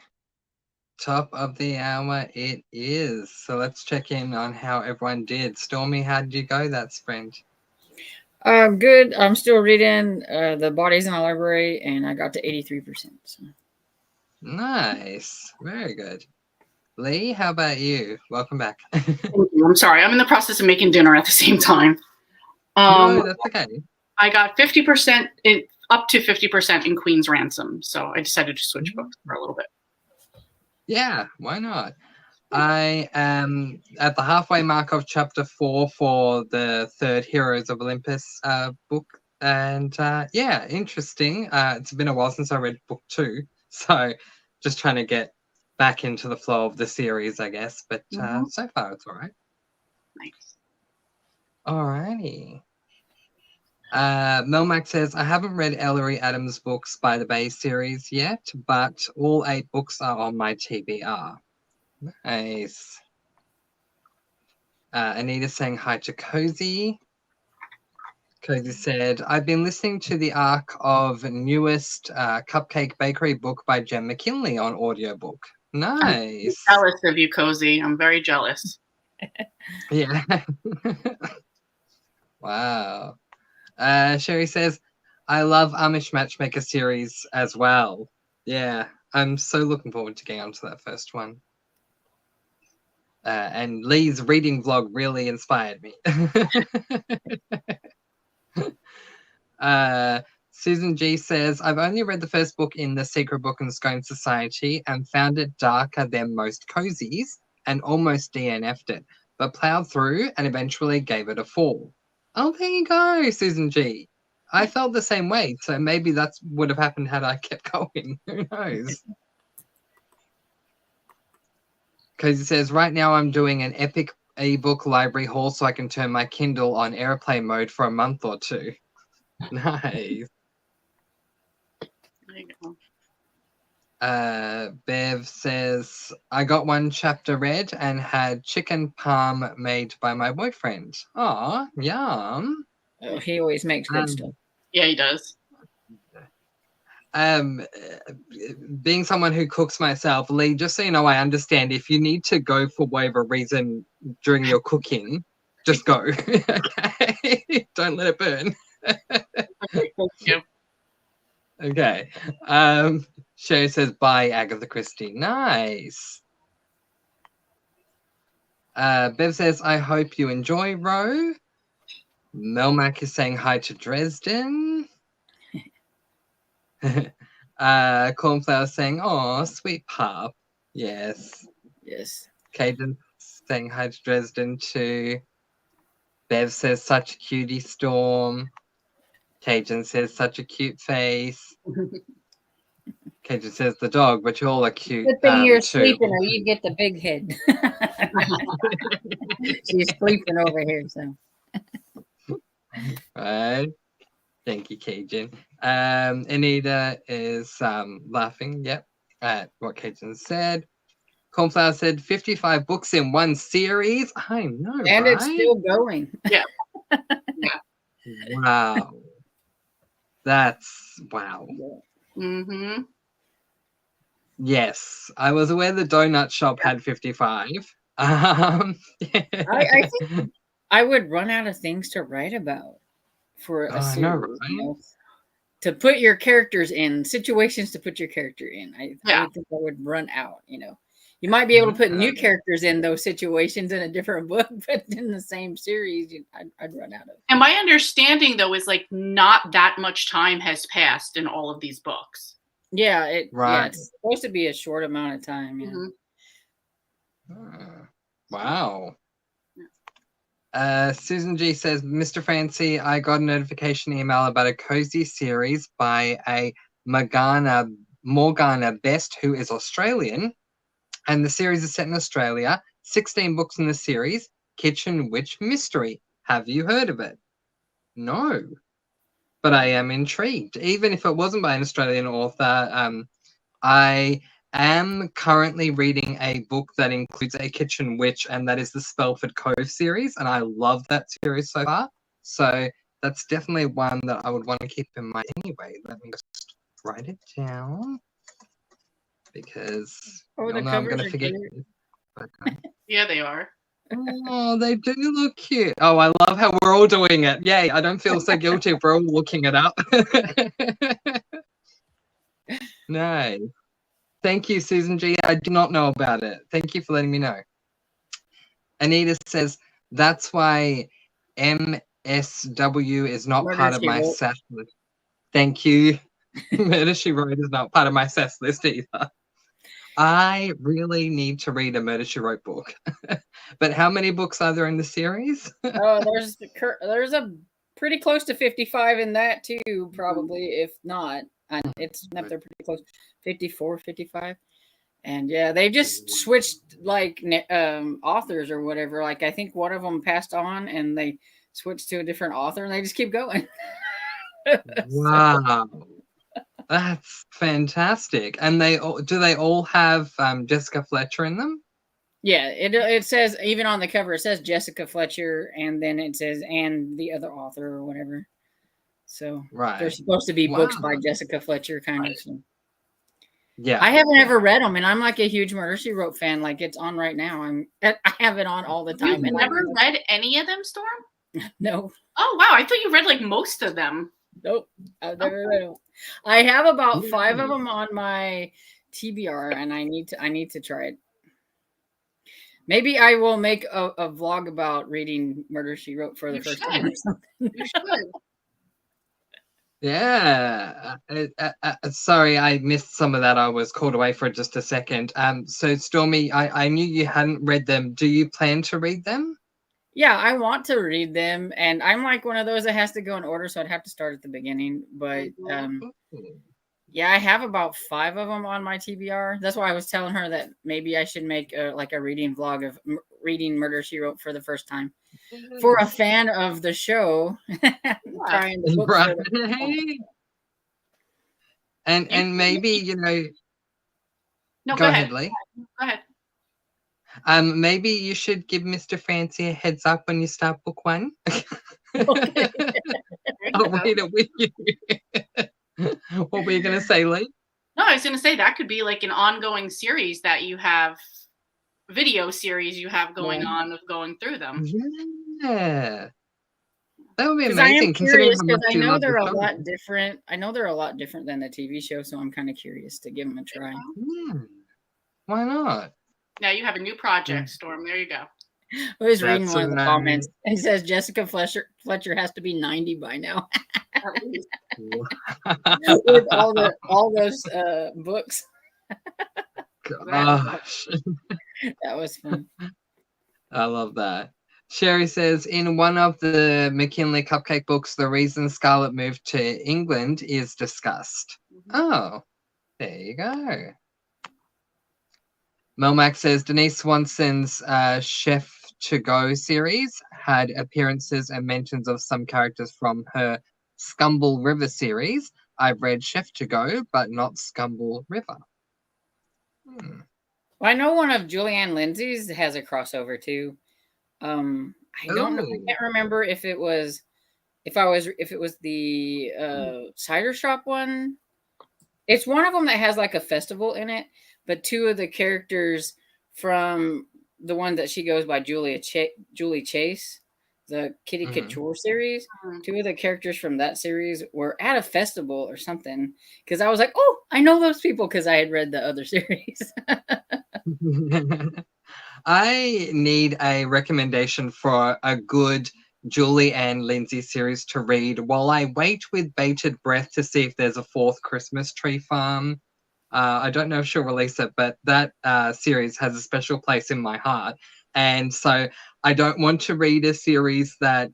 Top of the hour it is. So let's check in on how everyone did. Stormy, how did you go that sprint? Good. I'm still reading The Bodies in the Library, and I got to 83%. So. Nice. Very good. Lee, how about you? Welcome back. I'm sorry. I'm in the process of making dinner at the same time. No, that's okay. I got 50% up to 50% in Queen's Ransom, so I decided to switch books for a little bit. Yeah, why not? I am at the halfway mark of chapter 4 for the third Heroes of Olympus book. And yeah, interesting. It's been a while since I read book 2. So just trying to get back into the flow of the series, I guess. But so far, it's all right. Nice. All righty. Melmac says, I haven't read Ellery Adams' books by the Bay series yet, but all 8 books are on my TBR. Nice. Anita saying hi to Cozy. Cozy said, I've been listening to the arc of newest Cupcake Bakery book by Jen McKinley on audiobook. Nice. I'm jealous of you, Cozy. I'm very jealous. Yeah. Wow. Sherry says, I love Amish Matchmaker series as well. Yeah, I'm so looking forward to getting onto that first one. And Lee's reading vlog really inspired me. Susan G says, I've only read the first book in the Secret Book and Scone Society and found it darker than most cozies and almost DNF'd it, but plowed through and eventually gave it a 4. Oh, there you go, Susan G. I felt the same way, so maybe that would have happened had I kept going. Who knows? Cozy says, right now I'm doing an epic ebook library haul so I can turn my Kindle on airplane mode for a month or 2. Nice. There you go. Bev says, I got 1 chapter read and had chicken parm made by my boyfriend. Aw, yum. Oh, he always makes good stuff. Yeah, he does. Being someone who cooks myself, Lee, just so you know, I understand if you need to go for whatever reason during your cooking, just go. Okay? Don't let it burn. Thank you. Okay. Sherry says, bye, Agatha Christie. Nice. Bev says, I hope you enjoy, Ro. Melmac is saying hi to Dresden. Cornflower saying, oh, sweet pup. Yes. Yes. Caden saying hi to Dresden too. Bev says, such a cutie, Storm. Cajun says, such a cute face. Cajun says, the dog, but you all are cute. Good thing you're too. sleeping or you get the big head. She's sleeping over here, so. Right. Thank you, Cajun. Anita is laughing, yep, at what Cajun said. Cornflower said 55 books in one series. I know, And right? it's still going. Yeah. Wow. That's wow. Mm-hmm. Yes, I was aware the donut shop had 55. I think I would run out of things to write about for a series. I know, right? You know, to put your characters in, situations to put your character in. I would think I would run out, you know. You might be able to put new characters in those situations in a different book, but in the same series, I'd run out of. And my understanding, though, is like not that much time has passed in all of these books. Yeah, right. It's supposed to be a short amount of time. Yeah. Mm-hmm. Wow. Susan G says, Mr. Fancy, I got a notification email about a cozy series by a Morgana Best, who is Australian. And the series is set in Australia. 16 books in the series. Kitchen Witch Mystery. Have you heard of it? No. But I am intrigued. Even if it wasn't by an Australian author, I am currently reading a book that includes a kitchen witch, and that is the Spelford Cove series. And I love that series so far. So that's definitely one that I would want to keep in mind anyway. Let me just write it down. because Oh, you the all know I'm going covers to are forget. cute. But, Yeah, they are. oh, they do look cute. Oh, I love how we're all doing it. Yay, I don't feel so guilty if we're all looking it up. Nice. Thank you, Susan G. I did not know about it. Thank you for letting me know. Anita says, that's why MSW is not Murder, part of She my Wrote. SAS list. Thank you. Murder, She Wrote is not part of my SAS list either. I really need to read a Murder, She Wrote book. But how many books are there in the series? Oh, there's a pretty close to 55 in that too, probably, if not. And it's up there pretty close, 54, 55. And yeah, they just switched like authors or whatever. Like I think one of them passed on and they switched to a different author and they just keep going. Wow. That's fantastic. And do they all have Jessica Fletcher in them? Yeah, it says, even on the cover, it says Jessica Fletcher, and then it says, and the other author or whatever. So right, they're supposed to be books by Jessica Fletcher, kind of. So. Yeah, I haven't ever read them, and I'm like a huge Murder, She Wrote fan. Like it's on right now. I have it on all the time. You've never read any of them, Storm? No. Oh wow, I thought you read like most of them. Nope, I've never read them. I have about 5 of them on my TBR, and I need to try it. Maybe I will make a vlog about reading Murder, She Wrote for the first time or something. You should. Yeah. Sorry, I missed some of that. I was called away for just a second. So Stormy, I knew you hadn't read them. Do you plan to read them? Yeah, I want to read them, and I'm like one of those that has to go in order, so I'd have to start at the beginning. But yeah, I have about 5 of them on my TBR. That's why I was telling her that maybe I should make a reading vlog of reading Murder, She Wrote for the first time. For a fan of the show, trying the book. Right. And maybe, No, go ahead, Lee. Go ahead. Maybe you should give Mr. Fancy a heads up when you start book 1. Okay. I'll read it with you. What were you going to say, Lee? No, I was going to say that could be like an ongoing series that you have, video series you have going on of going through them. Yeah. That would be amazing. I am curious because I know they're a lot different. I know they're a lot different than the TV show, so I'm kind of curious to give them a try. Yeah. Why not? Now you have a new project, Storm. There you go. I was reading one of the comments. It says Jessica Fletcher has to be 90 by now. With all those books. Gosh. That was fun. I love that. Sherry says, in one of the McKinley Cupcake books, the reason Scarlett moved to England is discussed. Oh, there you go. Melmac says, Denise Swanson's Chef to Go series had appearances and mentions of some characters from her Scumble River series. I've read Chef to Go, but not Scumble River. Well, I know one of Julianne Lindsay's has a crossover too. I don't know. I can't remember if it was the cider shop one. It's one of them that has like a festival in it, but 2 of the characters from the one that she goes by Julie Chase, the Kitty Couture series, 2 of the characters from that series were at a festival or something. Because I was like, oh, I know those people because I had read the other series. I need a recommendation for a good Julie and Lindsay series to read while I wait with bated breath to see if there's a 4th Christmas Tree Farm. I don't know if she'll release it, but that series has a special place in my heart. And so I don't want to read a series that,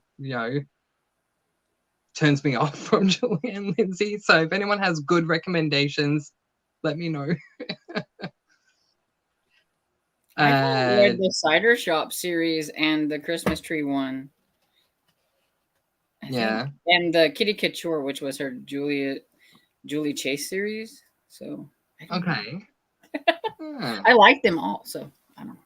turns me off from Julie and Lindsay. So if anyone has good recommendations, let me know. I read the Cider Shop series and the Christmas Tree one. I think. And the Kitty Couture, which was her Julie Chase series. So okay. I like them all, so I don't know.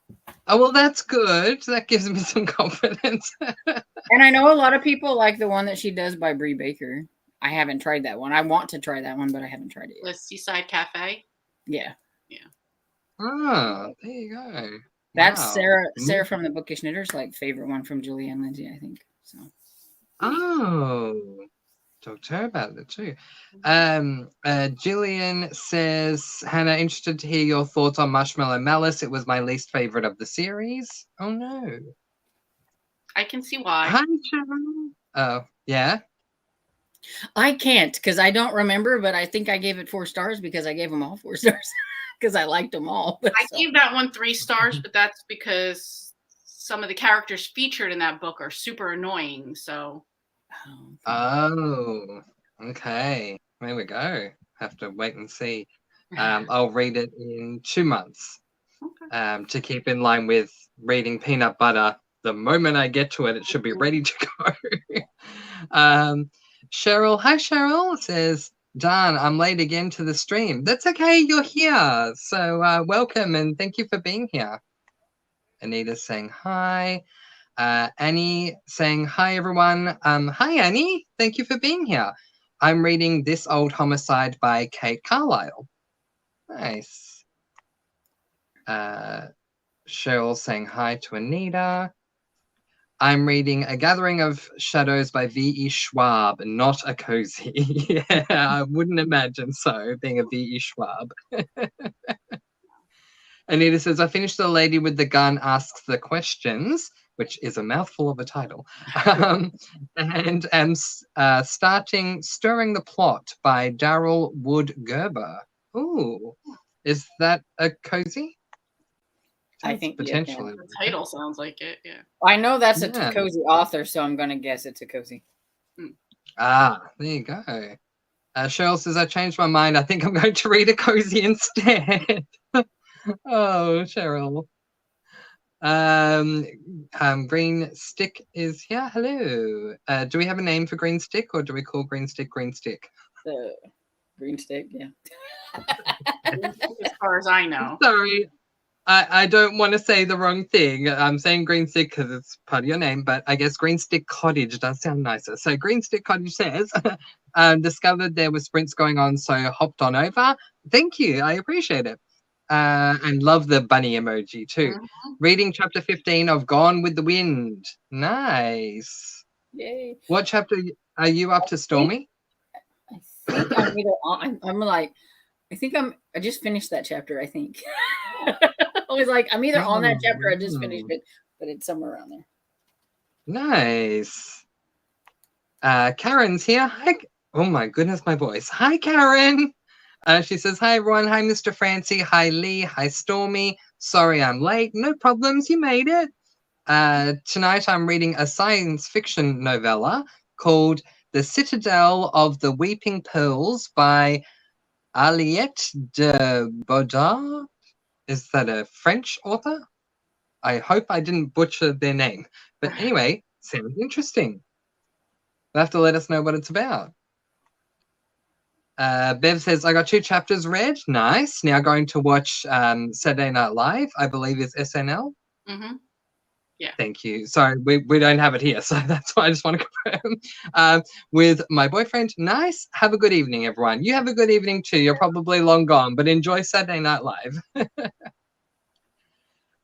Oh, well, that's good. That gives me some confidence. And I know a lot of people like the one that she does by Brie Baker. I haven't tried that one. I want to try that one, but I haven't tried it yet. The Seaside Cafe? Yeah. Oh, there you go. That's Wow. Sarah from the Bookish Knitters, like favorite one from Julie and Lindsay, I think. So. Oh, talk to her about it too. Jillian says, Hannah, interested to hear your thoughts on Marshmallow Malice. It was my least favorite of the series. Oh no. I can see why. Hi, Cheryl. Oh, yeah. I can't because I don't remember, but I think I gave it 4 stars because I gave them all 4 stars because I liked them all. I gave that one 3 stars, but that's because some of the characters featured in that book are super annoying. So. Oh, okay. There we go. Have to wait and see. I'll read it in 2 months. Okay. To keep in line with reading Peanut Butter. The moment I get to it, it should be ready to go. Cheryl, hi Cheryl, says, Dan, I'm late again to the stream. That's okay, you're here. So welcome and thank you for being here. Anita's saying hi. Annie saying hi everyone. Hi Annie, thank you for being here. I'm reading This Old Homicide by Kate Carlisle. Nice. Cheryl saying hi to Anita. I'm reading A Gathering of Shadows by V.E. Schwab, not a cozy. Yeah, I wouldn't imagine so, being a V.E. Schwab. Anita says, I finished The Lady with the Gun Asks the Questions, which is a mouthful of a title, and am starting Stirring the Plot by Daryl Wood Gerber. Ooh, is that a cozy? I think potentially. The title sounds like it, yeah. I know that's a cozy author, so I'm going to guess it's a cozy. Ah, there you go. Cheryl says, I changed my mind. I think I'm going to read a cozy instead. Oh, Cheryl. Green Stick is here. Hello. Do we have a name for Green Stick, or do we call Green Stick Green Stick? Green Stick, yeah. As far as I know. Sorry. I don't want to say the wrong thing. I'm saying Green Stick because it's part of your name, but I guess Green Stick Cottage does sound nicer. So Green Stick Cottage says, discovered there were sprints going on, so hopped on over. Thank you. I appreciate it. And love the bunny emoji too. Mm-hmm. Reading chapter 15 of Gone with the Wind. Nice. Yay. What chapter are you up to, Stormy? I think I'm either on, I just finished that chapter, I think. I was like, I'm either on that chapter or I just finished it, but it's somewhere around there. Nice. Karen's here. Hi. Oh my goodness, my voice. Hi, Karen. She says, hi, everyone. Hi, Mr. Francie. Hi, Lee. Hi, Stormy. Sorry I'm late. No problems. You made it. Tonight I'm reading a science fiction novella called The Citadel of the Weeping Pearls by Aliyet de Bodar. Is that a French author? I hope I didn't butcher their name. But anyway, sounds interesting. You'll have to let us know what it's about. Bev says, I got 2 chapters read. Nice. Now going to watch Saturday Night Live, I believe is SNL. Mm-hmm. Yeah. Thank you. Sorry, we don't have it here, so that's why I just want to confirm. With my boyfriend. Nice. Have a good evening, everyone. You have a good evening too. You're probably long gone, but enjoy Saturday Night Live.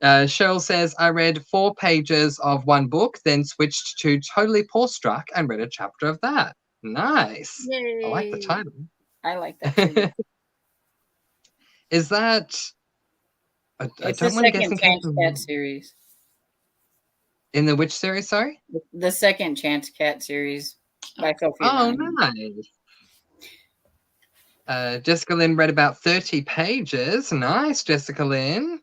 Cheryl says, I read 4 pages of one book, then switched to Totally Poor-Struck and read a chapter of that. Nice. Yay. I like the title. I like that too. Is that... I don't want to guess in Chance Cat series. In the which series, sorry? The Second Chance Cat series by Sophie. Oh, nice. Jessica Lynn read about 30 pages. Nice, Jessica Lynn.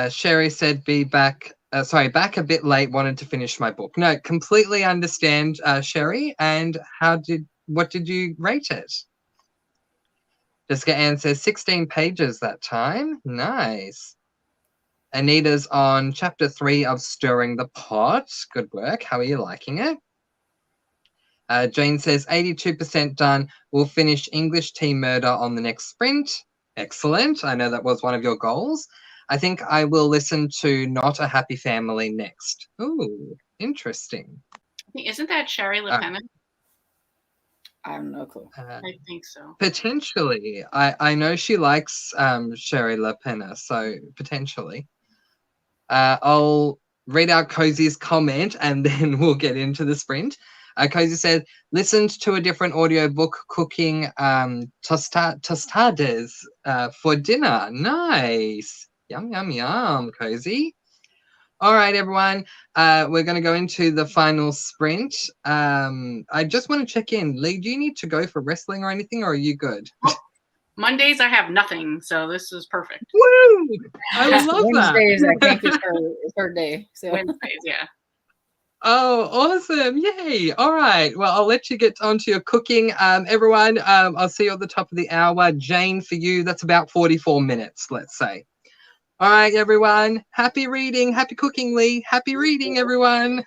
Sherry said back a bit late, wanted to finish my book. No, completely understand, Sherry. And what did you rate it? Jessica Ann says 16 pages that time. Nice. Anita's on chapter 3 of Stirring the Pot. Good work. How are you liking it? Jane says 82% done. We'll finish English Tea Murder on the next sprint. Excellent. I know that was one of your goals. I think I will listen to Not a Happy Family next. Ooh, interesting. Isn't that Sherry Lieutenant? I have no clue. I think so. Potentially. I know she likes Sherry La Pena, so potentially. I'll read out Cozy's comment and then we'll get into the sprint. Cozy said, listened to a different audiobook cooking tostades for dinner. Nice. Yum, yum, yum, Cozy. All right, everyone. We're going to go into the final sprint. I just want to check in. Lee, do you need to go for wrestling or anything, or are you good? Mondays I have nothing, so this is perfect. Woo! I love Wednesdays, that. I think, is her day. So. Wednesdays, yeah. Oh, awesome. Yay. All right. Well, I'll let you get on to your cooking. Everyone, I'll see you at the top of the hour. Jane, for you, that's about 44 minutes, let's say. All right, everyone. Happy reading. Happy cooking, Lee. Happy reading, everyone.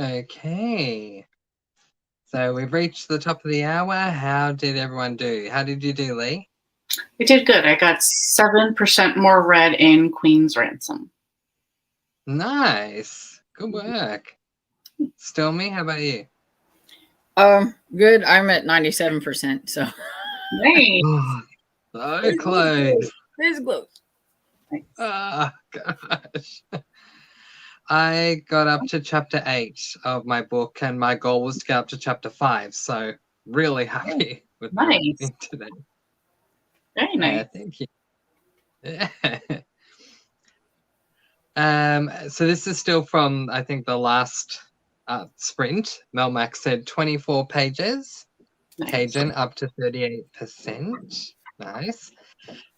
Okay. So we've reached the top of the hour. How did everyone do? How did you do, Lee? I did good. I got 7% more read in Queen's Ransom. Nice. Good work. Stormy, how about you? Good. I'm at 97%. So Nice. So close. It's close. Oh, gosh. I got up to chapter 8 of my book, and my goal was to get up to chapter 5. So really happy with my reading today. Very nice. Yeah, thank you. Yeah. So this is still from, I think, the last sprint. Melmac said 24 pages. Nice. Cajun up to 38%. Nice.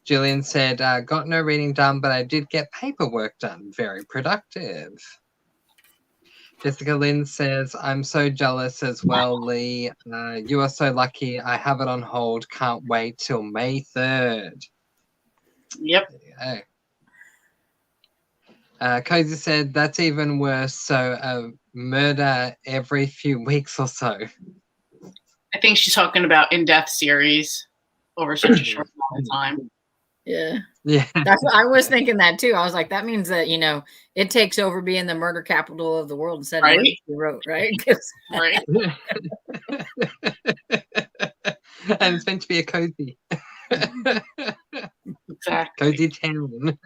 Julian said, got no reading done, but I did get paperwork done. Very productive. Jessica Lynn says, I'm so jealous as well, Lee. You are so lucky. I have it on hold. Can't wait till May 3rd. Yep. There you go. Cozy said, that's even worse. So murder every few weeks or so. I think she's talking about in-depth series over such a short amount of time. Yeah. Yeah. That's what I was thinking that too. I was like, that means that, it takes over being the murder capital of the world instead of what you wrote, right? Right. And it's meant to be a cozy. Exactly. Cozy town.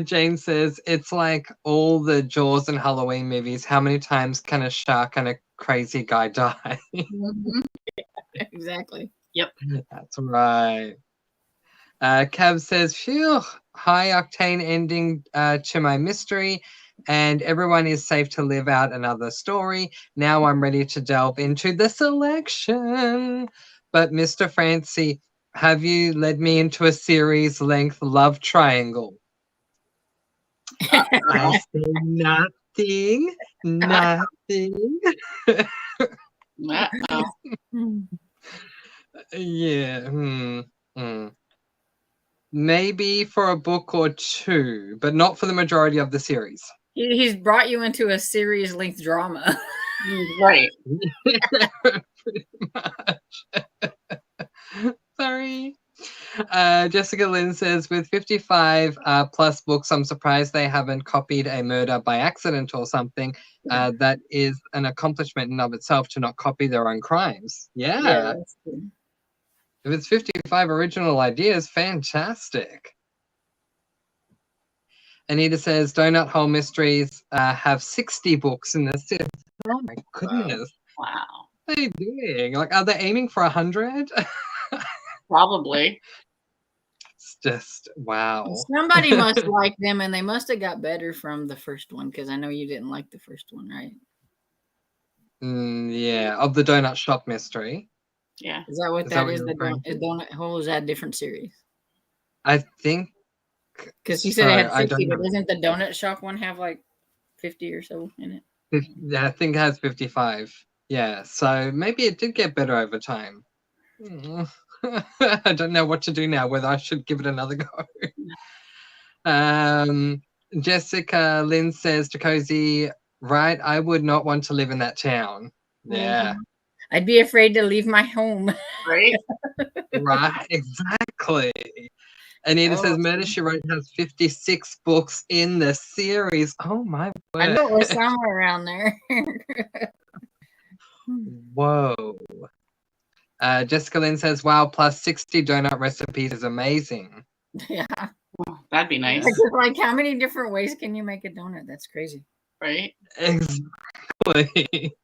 Jane says, it's like all the Jaws and Halloween movies. How many times can a shark and a crazy guy die? Mm-hmm. Exactly. Yep. That's right. Cav says, phew, high octane ending to my mystery, and everyone is safe to live out another story. Now I'm ready to delve into the selection. But Mr. Francie, have you led me into a series length love triangle? I say nothing. Nothing. Yeah. Maybe for a book or two, but not for the majority of the series. He's brought you into a series length drama. Right. Pretty much. Sorry. Jessica Lynn says, with 55 plus books, I'm surprised they haven't copied a murder by accident or something. That is an accomplishment in of itself to not copy their own crimes. Yeah. That's true. If it's 55 original ideas, fantastic. Anita says, Donut Hole Mysteries have 60 books in the series. Oh my goodness. Wow. What are they doing? Like, are they aiming for 100? Probably. It's just, wow. Somebody must like them, and they must have got better from the first one, because I know you didn't like the first one, right? Yeah, of the Donut Shop Mystery. Yeah. Is that what Is that that is? what The you're referring to? Donut Hole? Is that a different series? I think. Because you said it had I 60, don't but doesn't the Donut Shop one have like 50 or so in it? Yeah, I think it has 55. Yeah, so maybe it did get better over time. I don't know what to do now, whether I should give it another go. Jessica Lynn says to Cozy, right, I would not want to live in that town. Yeah. I'd be afraid to leave my home. Right? Right, exactly. Anita says Murder, She Wrote has 56 books in the series. Oh my word. I know it was somewhere around there. Whoa. Jessica Lynn says, wow, plus 60 donut recipes is amazing. Yeah. Oh, that'd be nice. Like, how many different ways can you make a donut? That's crazy. Right? Exactly.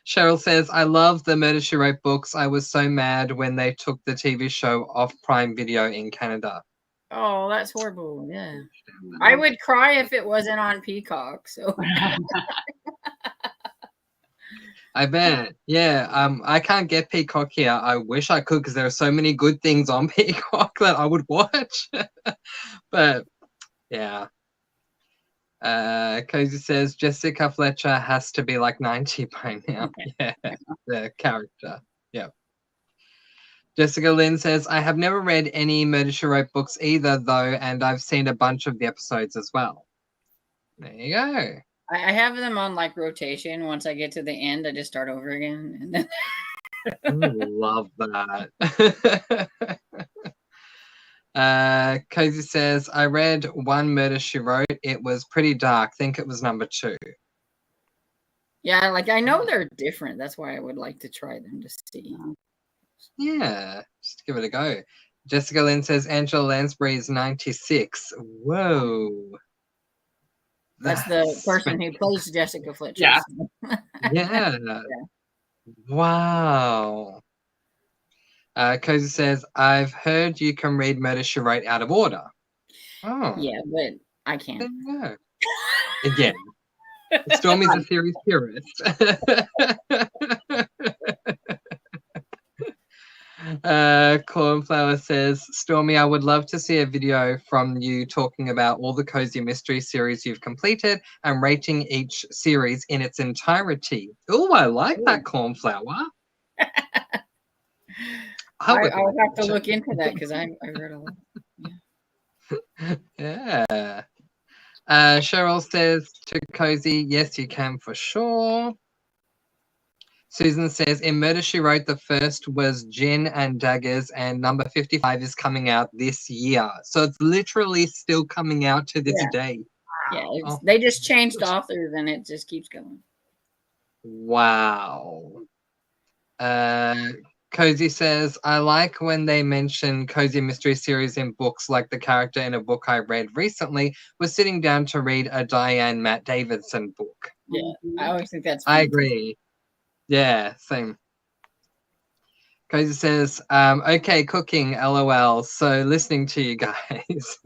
Cheryl says, I love the Murder, She Wrote books. I was so mad when they took the TV show off Prime Video in Canada. Oh, that's horrible. Yeah. I would cry if it wasn't on Peacock. So I bet. Yeah. I can't get Peacock here. I wish I could, because there are so many good things on Peacock that I would watch. But yeah. Cozy says Jessica Fletcher has to be like 90 by now. Yeah, the character. Yeah. Jessica Lynn says, I have never read any Murder, She Wrote books either, though, and I've seen a bunch of the episodes as well. There you go. I have them on like rotation. Once I get to the end, I just start over again. And then Love that. Cozy says, I read one Murder, She Wrote. It was pretty dark. Think it was number 2. yeah, like I know they're different. That's why I would like to try them to see. Yeah, just give it a go. Jessica Lynn says Angela Lansbury is 96. Whoa. That's the person who plays Jessica Fletcher. Yeah. Yeah. Wow. Cozy says, I've heard you can read Murder, She Wrote out of order. Oh. Yeah, but I can't. There you go. Again, Stormy's a series purist. Cornflower says, Stormy, I would love to see a video from you talking about all the Cozy Mystery series you've completed and rating each series in its entirety. Oh, I like that, Cornflower. I'll have to look into that because I read a lot. Yeah. Cheryl says to Cozy, yes, you can for sure. Susan says, in Murder, She Wrote, the first was Gin and Daggers, and number 55 is coming out this year. So it's literally still coming out to this day. Yeah, they just changed authors and it just keeps going. Wow. Cozy says, I like when they mention Cozy Mystery series in books, like the character in a book I read recently was sitting down to read a Diane Matt Davidson book. Yeah, I always think that's I agree. Yeah, same. Cozy says, okay, cooking, LOL. So listening to you guys.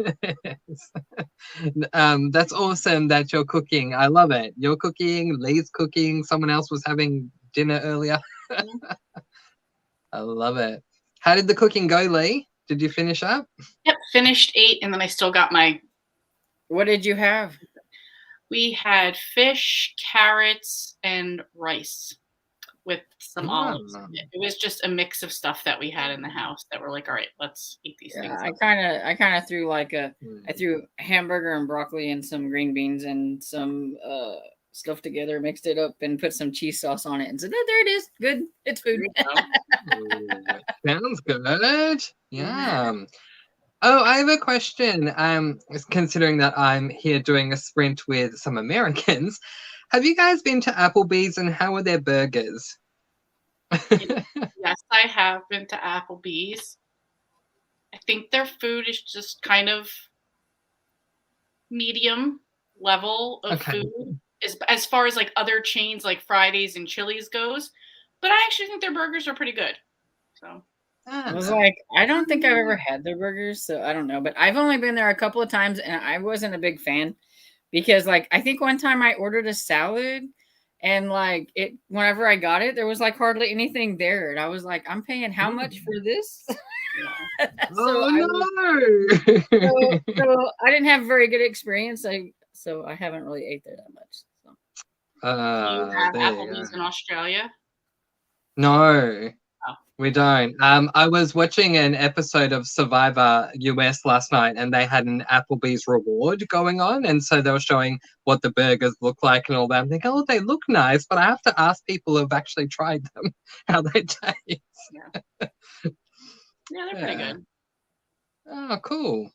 That's awesome that you're cooking. I love it. You're cooking, Lee's cooking, someone else was having dinner earlier. I love it. How did the cooking go, Lee? Did you finish up? Yep, finished 8, and then I still got my... What did you have? We had fish, carrots, and rice with some olives. It was just a mix of stuff that we had in the house that we're like, all right, let's eat these things. I kind of threw like I threw hamburger and broccoli and some green beans and some stuff together, mixed it up, and put some cheese sauce on it, and said, "Oh, there it is. Good, it's food." Sounds good. Yeah. Oh, I have a question. Considering that I'm here doing a sprint with some Americans, have you guys been to Applebee's, and how are their burgers? Yes, I have been to Applebee's. I think their food is just kind of medium level of food as far as like other chains like Fridays and Chili's goes. But I actually think their burgers are pretty good. So I was like, I don't think I've ever had their burgers, so I don't know. But I've only been there a couple of times, and I wasn't a big fan because, like, I think one time I ordered a salad, and like whenever I got it, there was like hardly anything there, and I was like, I'm paying how much for this? So I didn't have a very good experience. So I haven't really ate there that much. So. You have Applebee's in Australia? No. We don't. I was watching an episode of Survivor US last night, and they had an Applebee's reward going on, and so they were showing what the burgers look like and all that. I'm thinking, oh, they look nice, but I have to ask people who have actually tried them how they taste. Yeah, they're pretty good. Oh, cool.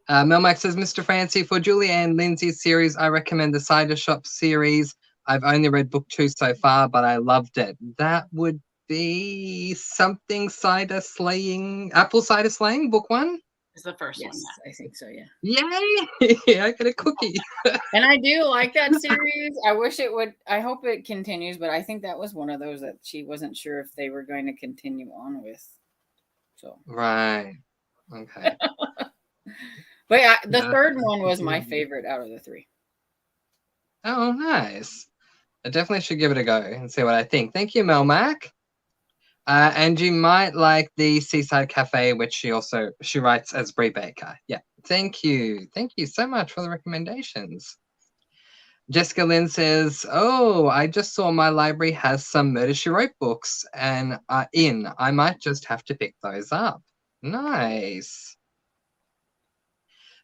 Melmac says, Mr. Fancy, for Julianne Lindsay's series, I recommend the Cider Shop series. I've only read book 2 so far, but I loved it. That would be something cider slaying, apple cider slaying, book 1? Is the first one. I think so, yeah. Yay! I got a cookie. And I do like that series. I wish it would, I hope it continues, but I think that was one of those that she wasn't sure if they were going to continue on with. So Right. Okay. But yeah, the third one was my favorite out of the 3. Oh, nice. I definitely should give it a go and see what I think. Thank you, Melmac. And you might like the Seaside Cafe, which she writes as Brie Baker. Yeah. Thank you. Thank you so much for the recommendations. Jessica Lynn says, oh, I just saw my library has some Murder, She Wrote books and I might just have to pick those up. Nice.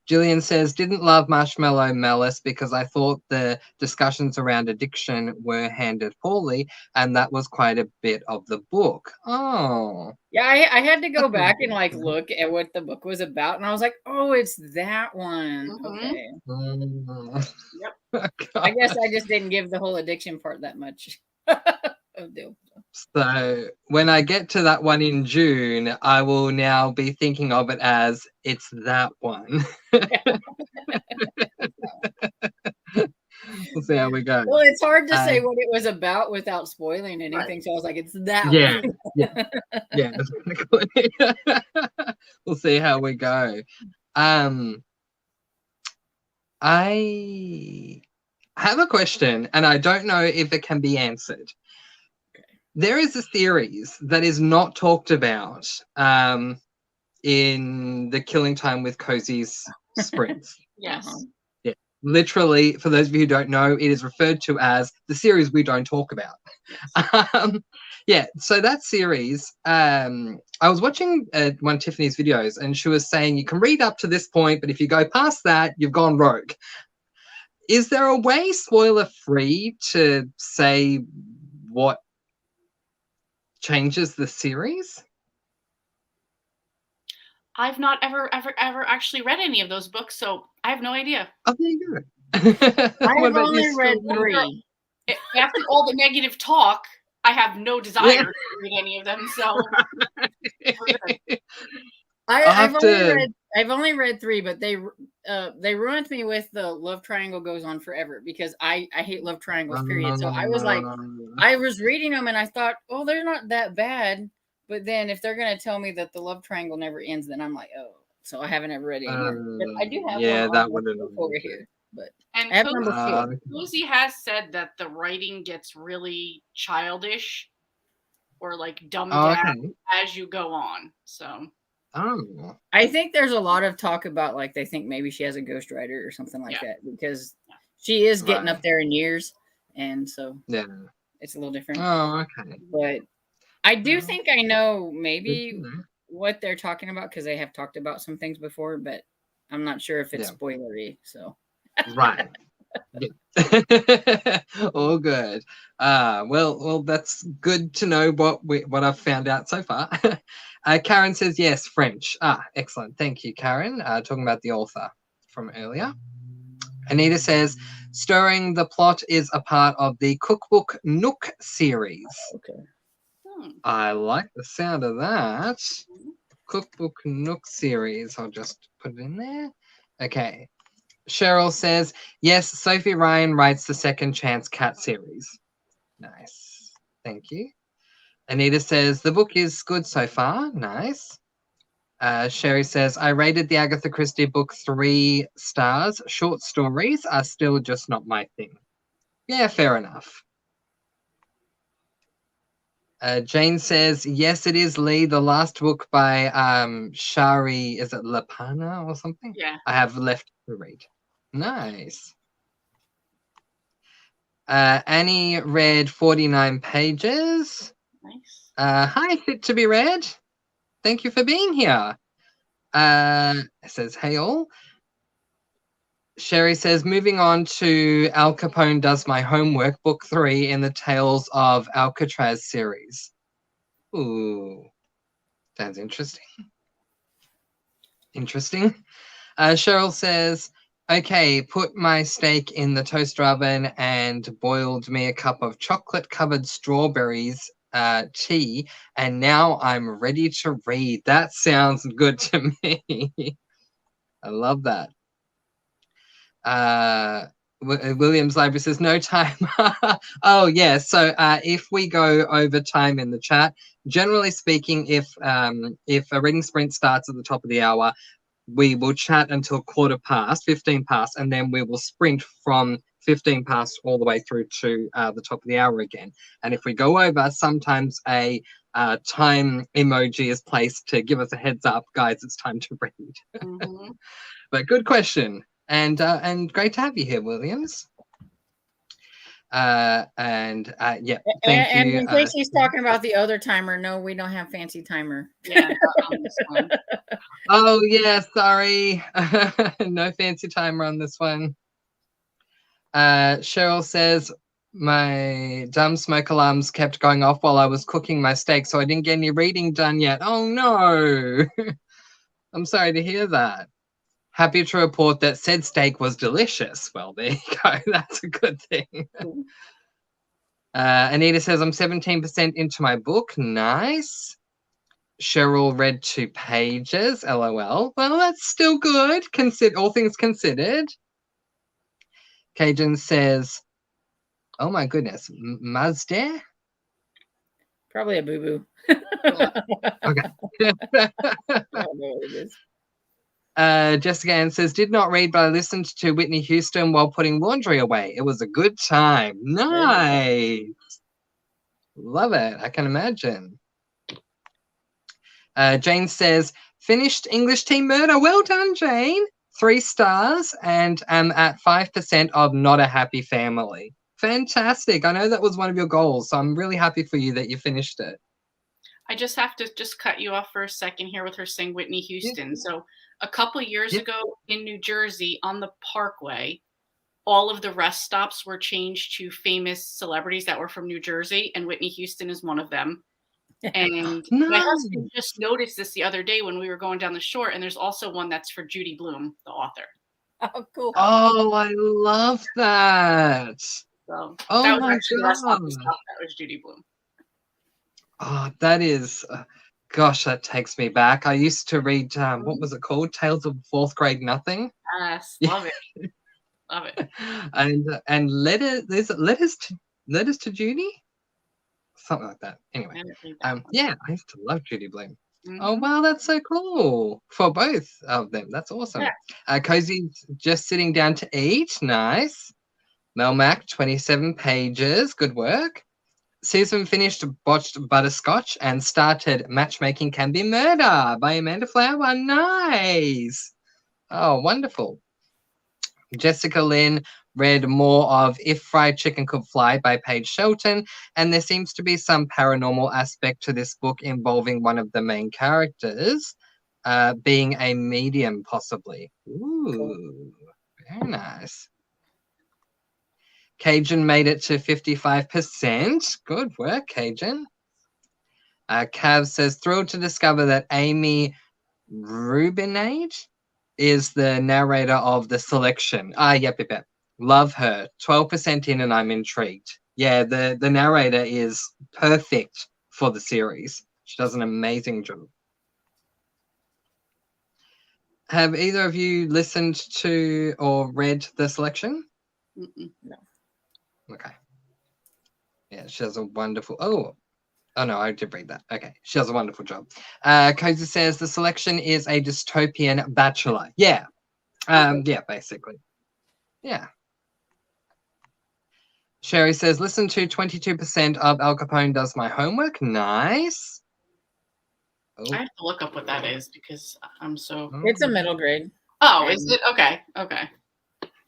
Gillian says, didn't love Marshmallow Malice because I thought the discussions around addiction were handled poorly, and that was quite a bit of the book. Oh. Yeah, I had to go back and like look at what the book was about, and I was like, oh, it's that one. Okay. Yep. I guess I just didn't give the whole addiction part that much of deal. So when I get to that one in June, I will now be thinking of it as it's that one. We'll see how we go. Well, it's hard to say what it was about without spoiling anything. Right. So I was like, it's that one. Yeah. We'll see how we go. I have a question, and I don't know if it can be answered. There is a series that is not talked about in the Killing Time with Cozy's sprints. Yes. Yeah. Literally, for those of you who don't know, it is referred to as the series we don't talk about. Yes. So that series, I was watching one of Tiffany's videos, and she was saying you can read up to this point, but if you go past that, you've gone rogue. Is there a way, spoiler-free, to say what changes the series? I've not ever actually read any of those books, so I have no idea. Oh, there you go. I've only read 3. After all the negative talk, I have no desire to read any of them. So I've only read 3, but they ruined me with the love triangle goes on forever because I hate love triangles, period. So I was like, I was reading them and I thought, oh, they're not that bad. But then if they're gonna tell me that the love triangle never ends, then I'm like, oh. So I haven't ever read it. But I do have one over here. But and Cozy has said that the writing gets really childish or like dumbed down as you go on. So I think there's a lot of talk about like they think maybe she has a ghostwriter or something like that because she is getting up there in years, and so it's a little different. Oh, okay. But I do think I know maybe what they're talking about because they have talked about some things before, but I'm not sure if it's spoilery. So right. All good. Well, that's good to know what I've found out so far. Karen says yes, French. Excellent. Thank you, Karen. Talking about the author from earlier. Anita says stirring the plot is a part of the Cookbook Nook series. Okay. I like the sound of that. Cookbook Nook series. I'll just put it in there. Okay. Cheryl says, yes, Sophie Ryan writes the Second Chance Cat series. Nice. Thank you. Anita says, the book is good so far. Nice. Sherry says, I rated the Agatha Christie book 3 stars. Short stories are still just not my thing. Yeah, fair enough. Jane says, yes, it is Lee, the last book by Shari, is it Lapana or something? Yeah. I have left to read. Nice. Annie read 49 pages. Nice. Hi, Fit to be Read. Thank you for being here. It says, hey all. Sherry says, moving on to Al Capone Does My Homework, book 3 in the Tales of Alcatraz series. Ooh, sounds interesting. Interesting. Cheryl says, okay, put my steak in the toaster oven and boiled me a cup of chocolate-covered strawberries tea, and now I'm ready to read. That sounds good to me. I love that. Williams Library says no time. Oh yeah, so if we go over time in the chat, generally speaking, if a reading sprint starts at the top of the hour, we will chat until 15 past, and then we will sprint from 15 past all the way through to the top of the hour again. And if we go over, sometimes a time emoji is placed to give us a heads up, guys, it's time to read. Mm-hmm. But good question. And great to have you here, Williams. Yeah, thank and you. in case he's talking about the other timer, no, we don't have fancy timer. Yeah, not on this one. Oh yeah, sorry. No fancy timer on this one. Cheryl says my dumb smoke alarms kept going off while I was cooking my steak, so I didn't get any reading done yet. Oh no. I'm sorry to hear that. Happy to report that said steak was delicious. Well, there you go. That's a good thing. Anita says, I'm 17% into my book. Nice. Cheryl read 2 pages. LOL. Well, that's still good. All things considered. Cajun says, oh my goodness, Mazda? Probably a boo-boo. Okay. I don't know what it is. Jessica Ann says, did not read, but I listened to Whitney Houston while putting laundry away. It was a good time. Nice. Love it. I can imagine. Jane says, finished English Teen Murder. Well done, Jane. 3 stars, and am at 5% of Not a Happy Family. Fantastic. I know that was one of your goals, so I'm really happy for you that you finished it. I just have to cut you off for a second here with her saying Whitney Houston. Yeah. So a couple years ago in New Jersey on the Parkway, all of the rest stops were changed to famous celebrities that were from New Jersey, and Whitney Houston is one of them. And my husband just noticed this the other day when we were going down the shore, and there's also one that's for Judy Blume, the author. Oh, cool. Oh, I love that. So oh that was my actually God. the stop. That was Judy Blume. Oh, that is, gosh, that takes me back. I used to read, what was it called? Tales of Fourth Grade Nothing. Yes, love it. Love it. And letters to Judy? Something like that. Anyway, yeah, I used to love Judy Blume. Mm-hmm. Oh, wow, that's so cool for both of them. That's awesome. Yeah. Cozy's just sitting down to eat. Nice. Mel Mac, 27 pages. Good work. Susan finished Botched Butterscotch and started Matchmaking Can Be Murder by Amanda Flower. Nice. Oh, wonderful. Jessica Lynn read more of If Fried Chicken Could Fly by Paige Shelton, and there seems to be some paranormal aspect to this book involving one of the main characters being a medium, possibly. Ooh, very nice. Cajun made it to 55%. Good work, Cajun. Cav says, thrilled to discover that Amy Rubinade is the narrator of The Selection. Yep. Love her. 12% in and I'm intrigued. Yeah, the narrator is perfect for the series. She does an amazing job. Have either of you listened to or read The Selection? No. Okay. Yeah, she does a wonderful... Oh, no, I did read that. Okay, she does a wonderful job. Cozy says The Selection is a dystopian bachelor. Yeah. Yeah, basically. Yeah. Sherry says, listen to 22% of Al Capone Does My Homework. Nice. I have to look up what that is because I'm so... It's a middle grade. Oh, is it? Okay.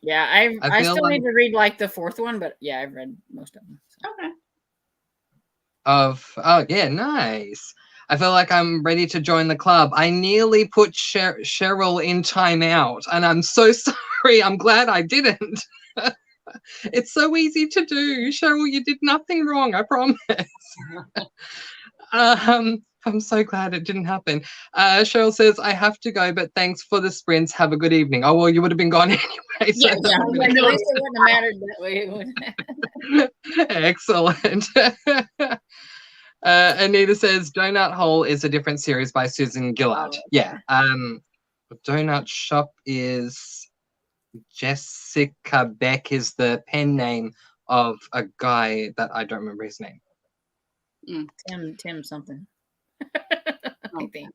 Yeah, I still need to read like the 4th one, but yeah, I've read most of them. So. Okay. Oh, yeah, nice. I feel like I'm ready to join the club. I nearly put Cheryl in timeout, and I'm so sorry. I'm glad I didn't. It's so easy to do. Cheryl, you did nothing wrong, I promise. I'm so glad it didn't happen. Cheryl says, I have to go, but thanks for the sprints. Have a good evening. Oh, well, you would have been gone anyway. So yeah. At least it wouldn't have mattered that way. Excellent. Anita says, Donut Hole is a different series by Susan Gillard. Oh, okay. Yeah. Donut Shop is Jessica Beck is the pen name of a guy that I don't remember his name. Tim something. I think.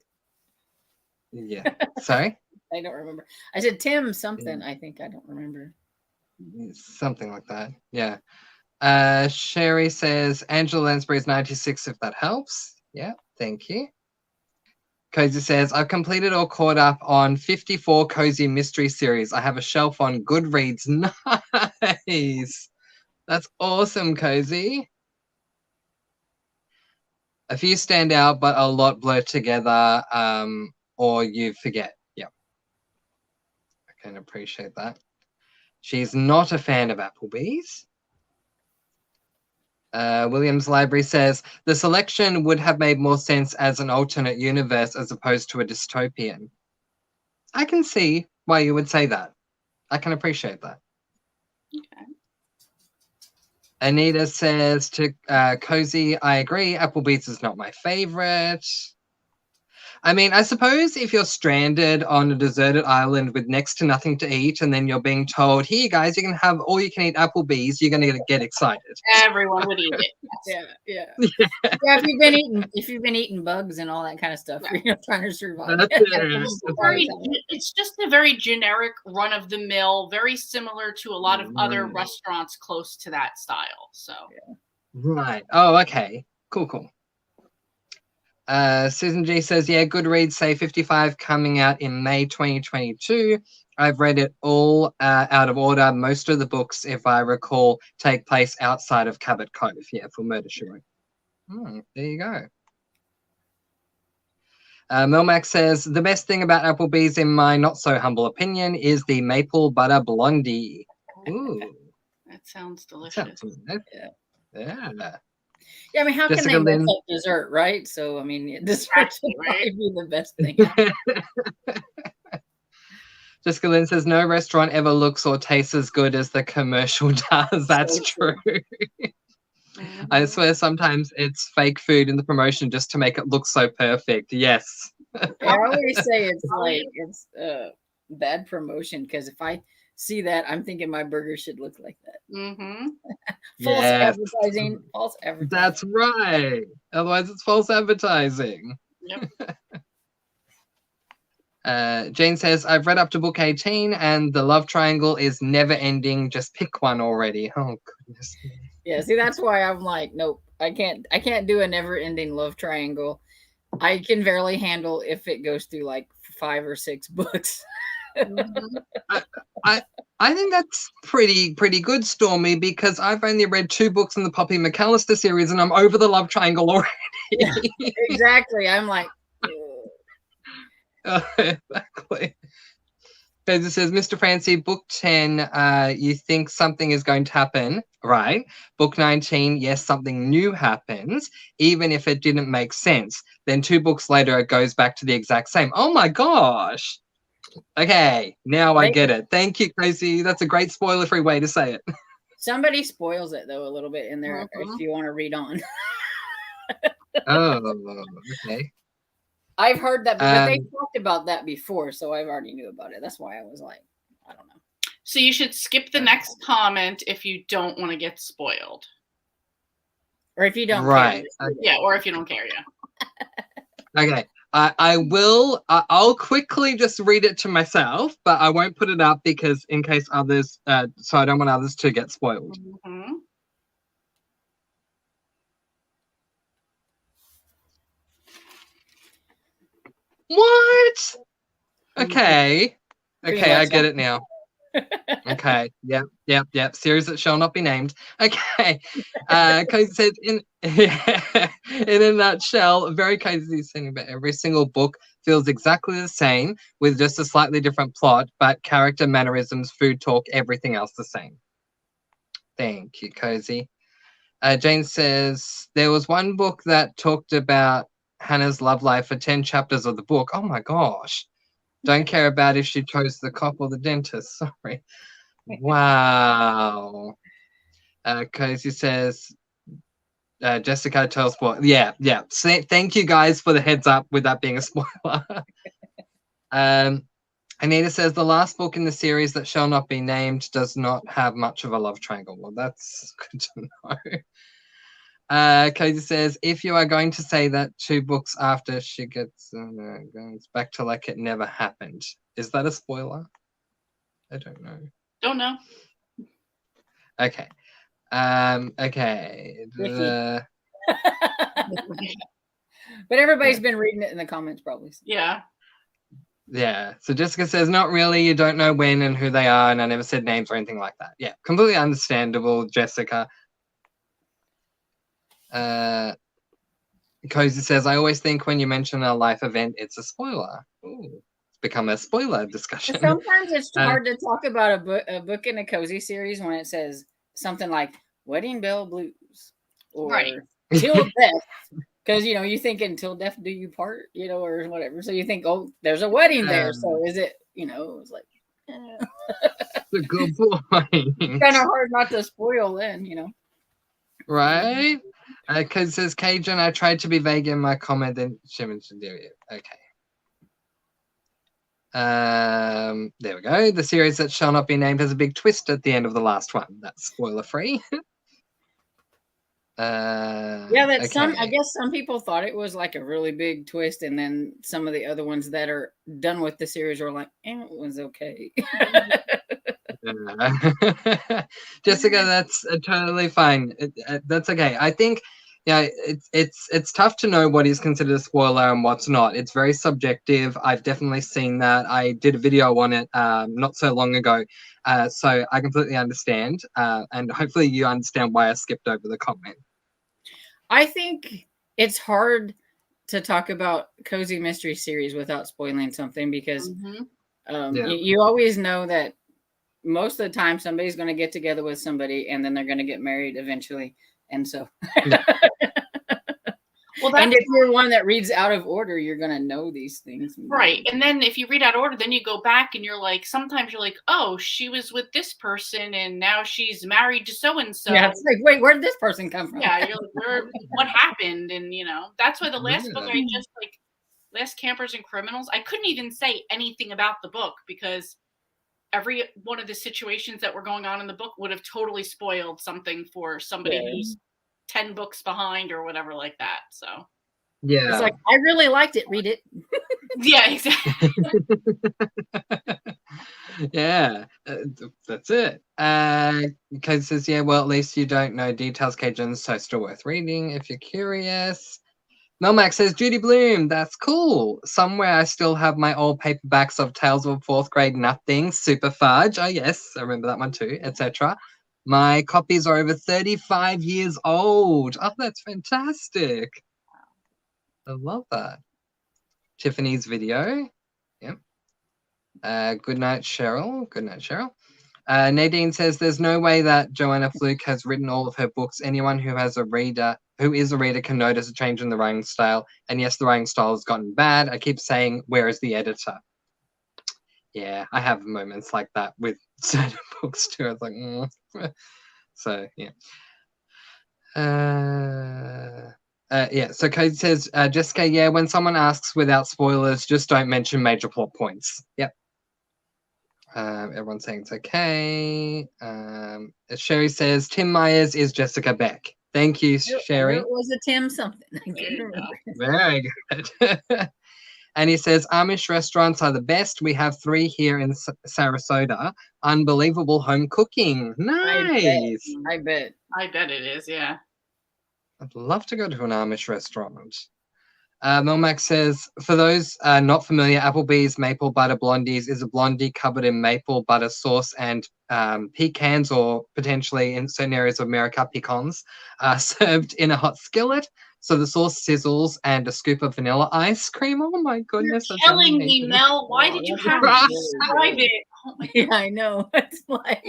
Yeah. Sorry? I don't remember. I said Tim something. I think I don't remember. Something like that. Yeah. Sherry says Angela Lansbury's 96, if that helps. Yeah, thank you. Cozy says, I've completed or caught up on 54 Cozy Mystery Series. I have a shelf on Goodreads. Nice. That's awesome, Cozy. A few stand out, but a lot blur together, or you forget. Yeah. I can appreciate that. She's not a fan of Applebee's. Williams Library says, the selection would have made more sense as an alternate universe as opposed to a dystopian. I can see why you would say that. I can appreciate that. Okay. Anita says to Cozy, I agree, Applebee's is not my favorite. I mean, I suppose if you're stranded on a deserted island with next to nothing to eat and then you're being told, here, guys, you can have all you can eat Applebee's, you're going to get excited. Everyone would eat it. Yeah. If you've been eating bugs and all that kind of stuff, you're trying to survive. It's just a very generic, run-of-the-mill, very similar to a lot of other restaurants close to that style. So, right. Oh, okay. Cool. Susan G says, yeah, Goodreads say 55 coming out in May 2022. I've read it all out of order. Most of the books, if I recall, take place outside of Cabot Cove. Yeah, for Murder, She Wrote. There you go. Melmac says, the best thing about Applebee's, in my not so humble opinion, is the maple butter blondie. Ooh. That sounds delicious. Yeah. Yeah, I mean, how can they mess up dessert, right? So, I mean, dessert would probably be the best thing. Jessica Lynn says, no restaurant ever looks or tastes as good as the commercial does. That's so true. I swear sometimes it's fake food in the promotion just to make it look so perfect. Yes. I always say it's bad promotion, because if I see that, I'm thinking my burger should look like that. False advertising. That's right. Otherwise, it's false advertising. Yep. Jane says, I've read up to book 18 and the love triangle is never ending. Just pick one already. Oh, goodness. Yeah, see, that's why I'm like, nope, I can't do a never ending love triangle. I can barely handle if it goes through like 5 or 6 books. I think that's pretty good, Stormy, because I've only read 2 books in the Poppy McAllister series and I'm over the love triangle already. Yeah, exactly. I'm like, exactly. Because it says, Mr. Francie, book 10, you think something is going to happen, right? Book 19, yes, something new happens, even if it didn't make sense. Then 2 books later, it goes back to the exact same. Oh my gosh. Okay, now I get it. Thank you, Tracy. That's a great spoiler-free way to say it. Somebody spoils it, though, a little bit in there if you want to read on. Oh, okay. I've heard that, but they talked about that before, so I've already knew about it. That's why I was like, I don't know. So you should skip the next comment if you don't want to get spoiled. Or if you don't care. Yeah, or if you don't care, yeah. Okay. I will. I'll quickly just read it to myself, but I won't put it up because in case others. So I don't want others to get spoiled. What? Okay. Okay, I get it now. Okay. Yep. Series that shall not be named. Okay. Cozy said in a nutshell, very cozy thing, but every single book feels exactly the same with just a slightly different plot, but character, mannerisms, food talk, everything else the same. Thank you, Cozy. Jane says there was one book that talked about Hannah's love life for 10 chapters of the book. Oh my gosh. Don't care about if she chose the cop or the dentist. Sorry. Wow. Cozy says, Jessica tells what? Yeah. So, thank you guys for the heads up with that being a spoiler. Anita says the last book in the series that shall not be named does not have much of a love triangle. Well, that's good to know. Cozy says, if you are going to say that 2 books after she goes back to like it never happened, is that a spoiler? I don't know. Don't know. Okay. Okay. But everybody's been reading it in the comments, probably. Yeah. Yeah. So Jessica says, not really. You don't know when and who they are, and I never said names or anything like that. Yeah, completely understandable, Jessica. Cozy says, I always think when you mention a life event, it's a spoiler. Ooh, it's become a spoiler discussion. Sometimes it's hard to talk about a book in a cozy series when it says something like Wedding Bell Blues or Right. Till Death. Because, you think until death do you part, or whatever. So you think, oh, there's a wedding there. So is it, it's like, It's a good point. Kind of hard not to spoil then, Right? Because it says Cajun, I tried to be vague in my comment, then she mentioned it. Okay. There we go. The series that shall not be named has a big twist at the end of the last one. That's spoiler free. I guess some people thought it was like a really big twist, and then some of the other ones that are done with the series are like, it was okay. Jessica, that's totally fine. That's okay. I think, it's tough to know what is considered a spoiler and what's not. It's very subjective. I've definitely seen that. I did a video on it not so long ago, so I completely understand. And hopefully you understand why I skipped over the comment. I think it's hard to talk about cozy mystery series without spoiling something because you always know that most of the time somebody's going to get together with somebody and then they're going to get married eventually. And so, and if you're one that reads out of order, you're going to know these things. Right. And then if you read out of order, then you go back and you're like, sometimes you're like, oh, she was with this person and now she's married to so-and-so. Yeah, it's like, wait, where did this person come from? Yeah, you're like, what happened? And, that's why the last book I just, Last Campers and Criminals, I couldn't even say anything about the book because every one of the situations that were going on in the book would have totally spoiled something for somebody who's 10 books behind or whatever like that. So yeah, it's like, I really liked it. Read it. Yeah, exactly. Yeah, that's it. Code says, yeah, well, at least you don't know details, Cajun, so still worth reading if you're curious. Melmac says, Judy Bloom, that's cool. Somewhere I still have my old paperbacks of Tales of Fourth Grade Nothing, Super Fudge. Oh, yes, I remember that one too, etc. My copies are over 35 years old. Oh, that's fantastic. I love that. Tiffany's video. Yep. Good night, Cheryl. Good night, Cheryl. Nadine says, there's no way that Joanna Fluke has written all of her books. Anyone who is a reader can notice a change in the writing style. And yes, the writing style has gotten bad. I keep saying, where is the editor? Yeah, I have moments like that with certain books too. I was like, So, yeah. So Cody says, Jessica, yeah, when someone asks without spoilers, just don't mention major plot points. Yep. Everyone's saying it's okay. Sherry says, Tim Myers is Jessica Beck. Thank you, Sherry. It was a Tim something. Very good. And he says, Amish restaurants are the best. We have 3 here in Sarasota. Unbelievable home cooking. Nice. I bet it is, yeah. I'd love to go to an Amish restaurant. Melmac says, for those not familiar, Applebee's Maple Butter Blondies is a blondie covered in maple butter sauce and pecans, or potentially in certain areas of America, pecans, served in a hot skillet. So the sauce sizzles and a scoop of vanilla ice cream. Oh my goodness. You're killing me, Mel. Why did you have to describe it? Oh my God. Yeah, I know. It's like,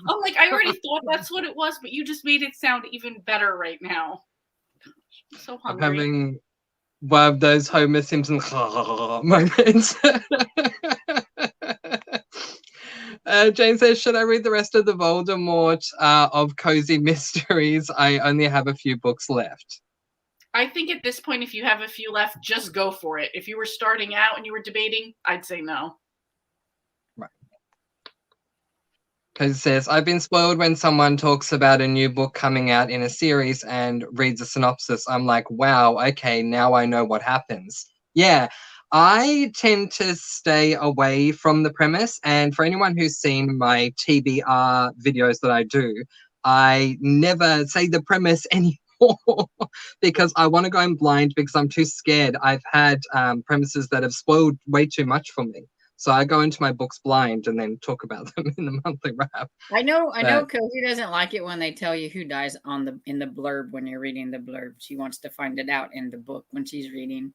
I'm like, I already thought that's what it was, but you just made it sound even better right now. I'm so hungry. I'm having one of those Homer Simpson moments. Jane says, should I read the rest of the Voldemort of Cozy Mysteries? I only have a few books left. I think at this point, if you have a few left, just go for it. If you were starting out and you were debating, I'd say no. Right. Because it says, I've been spoiled when someone talks about a new book coming out in a series and reads a synopsis. I'm like, wow, okay, now I know what happens. Yeah, I tend to stay away from the premise. And for anyone who's seen my TBR videos that I do, I never say the premise anymore. because I want to go in blind because I'm too scared. I've had premises that have spoiled way too much for me. So I go into my books blind and then talk about them in the monthly wrap. I know Cozy doesn't like it when they tell you who dies in the blurb when you're reading the blurb. She wants to find it out in the book when she's reading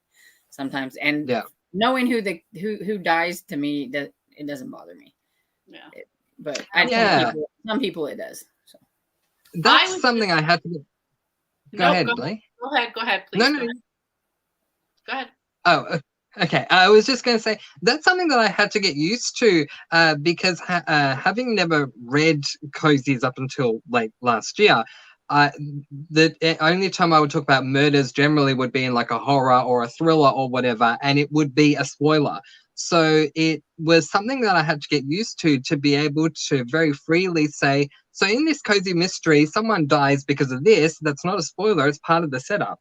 sometimes. And knowing who dies, to me, it doesn't bother me. Yeah. But I think some people it does. So that's something I had to do. Go ahead, Lee. Go ahead, please. No. Go ahead. Oh, okay. I was just going to say that's something that I had to get used to because having never read cozies up until late last year, the only time I would talk about murders generally would be in like a horror or a thriller or whatever, and it would be a spoiler. So it was something that I had to get used to be able to very freely say, so in this cozy mystery, someone dies because of this. That's not a spoiler. It's part of the setup.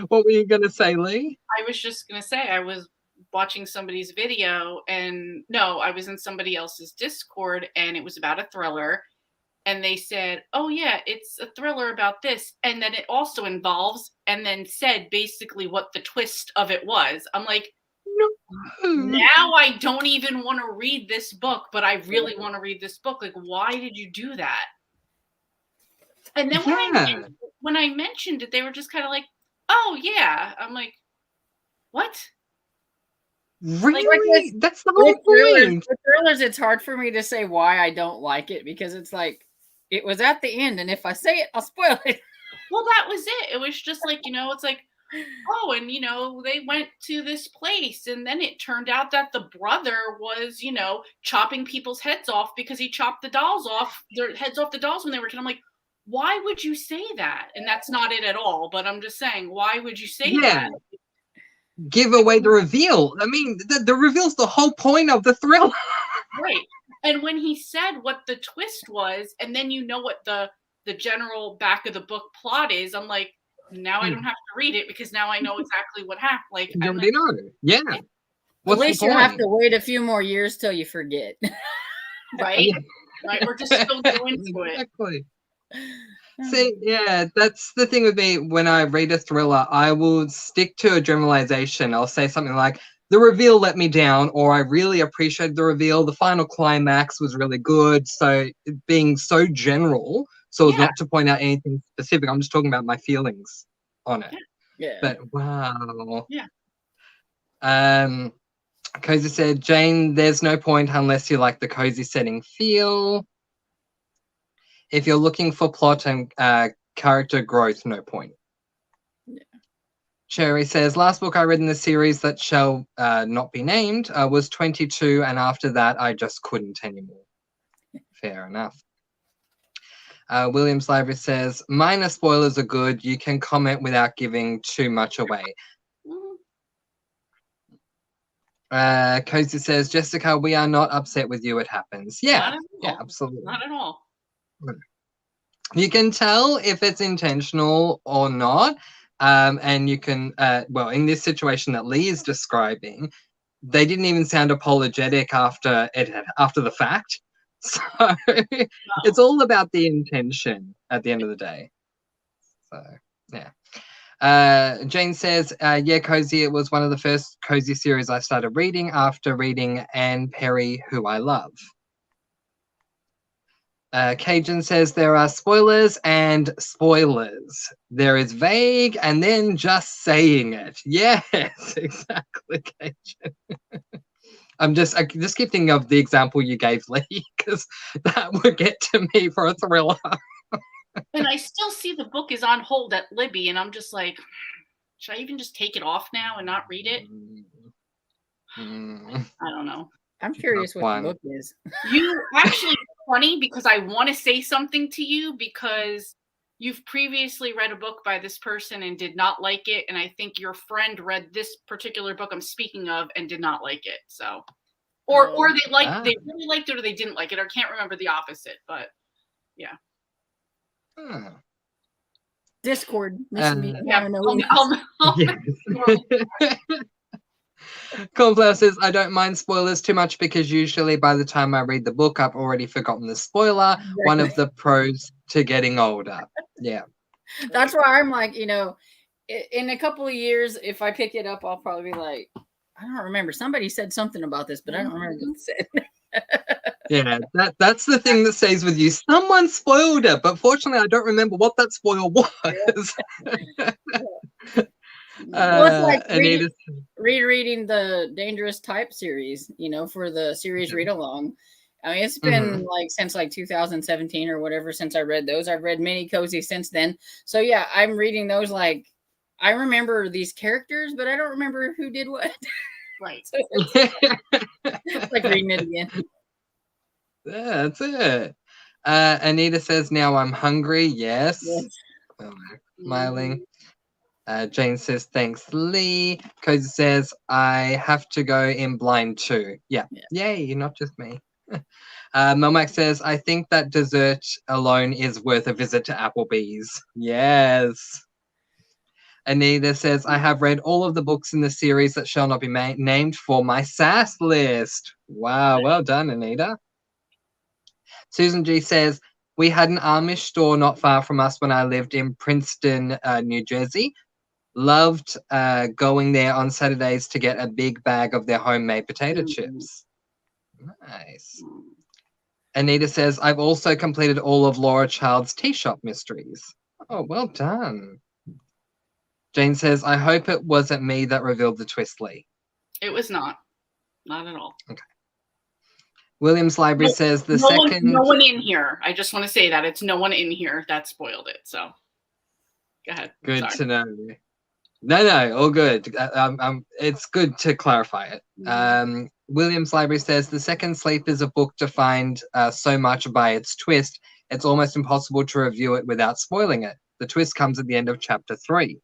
What were you going to say, Lee? I was just going to say I was watching somebody's video I was in somebody else's Discord and it was about a thriller. And they said, oh, yeah, it's a thriller about this. And then it also involves, and then said basically what the twist of it was. I'm like, no. Now I don't even want to read this book, but I really want to read this book. Like, why did you do that? And then when I mentioned it, they were just kind of like, oh, yeah. I'm like, what? Really? That's the whole point. With thrillers, it's hard for me to say why I don't like it because it's like, it was at the end, and if I say it, I'll spoil it. Well, that was it. It was just like, it's like, oh, and, they went to this place, and then it turned out that the brother was, chopping people's heads off because he chopped their heads off the dolls when they were 10. I'm like, why would you say that? And that's not it at all, but I'm just saying, why would you say that? Give away the reveal. I mean, the reveal's the whole point of the thriller. Right. And when he said what the twist was, and then what the general back of the book plot is, I'm like, now I don't have to read it because now I know exactly what happened. Like, you already know. Yeah. At least you have to wait a few more years till you forget. Right? Right. We're just still going into it. Exactly. See, that's the thing with me. When I read a thriller, I will stick to a generalization. I'll say something like, the reveal let me down, or I really appreciated the reveal. The final climax was really good. So being so general, so as not to point out anything specific, I'm just talking about my feelings on it. Yeah. But wow. Yeah. Cozy said, Jane, there's no point unless you like the cozy setting feel. If you're looking for plot and character growth, no point. Yeah. Sherry says, last book I read in the series that shall not be named was 22, and after that I just couldn't anymore. Fair enough. Williams Library says, minor spoilers are good. You can comment without giving too much away. Cozy says, Jessica, we are not upset with you. It happens. Yeah, absolutely. Not at all. You can tell if it's intentional or not. And you can, in this situation that Lee is describing, they didn't even sound apologetic after the fact. So it's all about the intention at the end of the day. So, yeah. Jane says, Cozy, it was one of the first cozy series I started reading after reading Anne Perry, Who I Love. Cajun says there are spoilers and spoilers. There is vague and then just saying it. Yes, exactly, Cajun. I just keep thinking of the example you gave, Lee, because that would get to me for a thriller. And I still see the book is on hold at Libby, and I'm just like, should I even just take it off now and not read it? I don't know. I'm curious what the book is. You actually, funny because I want to say something to you because you've previously read a book by this person and did not like it, and I think your friend read this particular book I'm speaking of and did not like it. So, or they really liked it, or they didn't like it, or can't remember the opposite. But yeah. Discord. Cornflower says, I don't mind spoilers too much because usually by the time I read the book, I've already forgotten the spoiler. Exactly. One of the pros to getting older. Yeah. That's why I'm like, you know, in a couple of years, if I pick it up, I'll probably be like, I don't remember. Somebody said something about this, but I don't remember what they said. Yeah, that's the thing that stays with you. Someone spoiled it, but fortunately, I don't remember what that spoil was. Well, it's like Anita, rereading the Dangerous Type series, you know, for the series read along. I mean, it's been like since like 2017 or whatever since I read those. I've read many cozy since then. So yeah, I'm reading those like I remember these characters, but I don't remember who did what. Right. So it's like reading it again. Yeah, that's it. Anita says, now I'm hungry. Yes. Oh, smiling. Jane says, thanks, Lee. Cozy says, I have to go in blind too. Yeah. Yay, not just me. Melmac says, I think that dessert alone is worth a visit to Applebee's. Yes. Anita says, I have read all of the books in the series that shall not be named for my SAS list. Wow, well done, Anita. Susan G says, we had an Amish store not far from us when I lived in Princeton, New Jersey. Loved going there on Saturdays to get a big bag of their homemade potato chips. Nice. Anita says, I've also completed all of Laura Child's tea shop mysteries. Oh, well done. Jane says, I hope it wasn't me that revealed the twist, Lee. It was not. Not at all. Okay. Williams Library says no one in here. I just want to say that it's no one in here that spoiled it. So go ahead. Good to know. No, all good. It's good to clarify it. Williams Library says the second sleep is a book defined so much by its twist, it's almost impossible to review it without spoiling it. The twist comes at the end of chapter 3.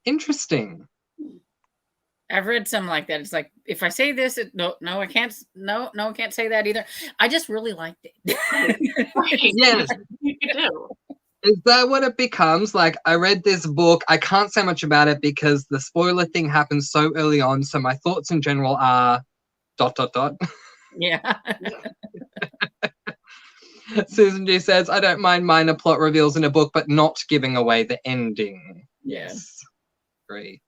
Interesting. I've read some like that. It's like if I say this, I can't. No, I can't say that either. I just really liked it. Yes, you do. Is that what it becomes? Like, I read this book. I can't say much about it because the spoiler thing happens so early on. So my thoughts in general are ... Yeah. Susan G says, I don't mind minor plot reveals in a book, but not giving away the ending. Yes. Great.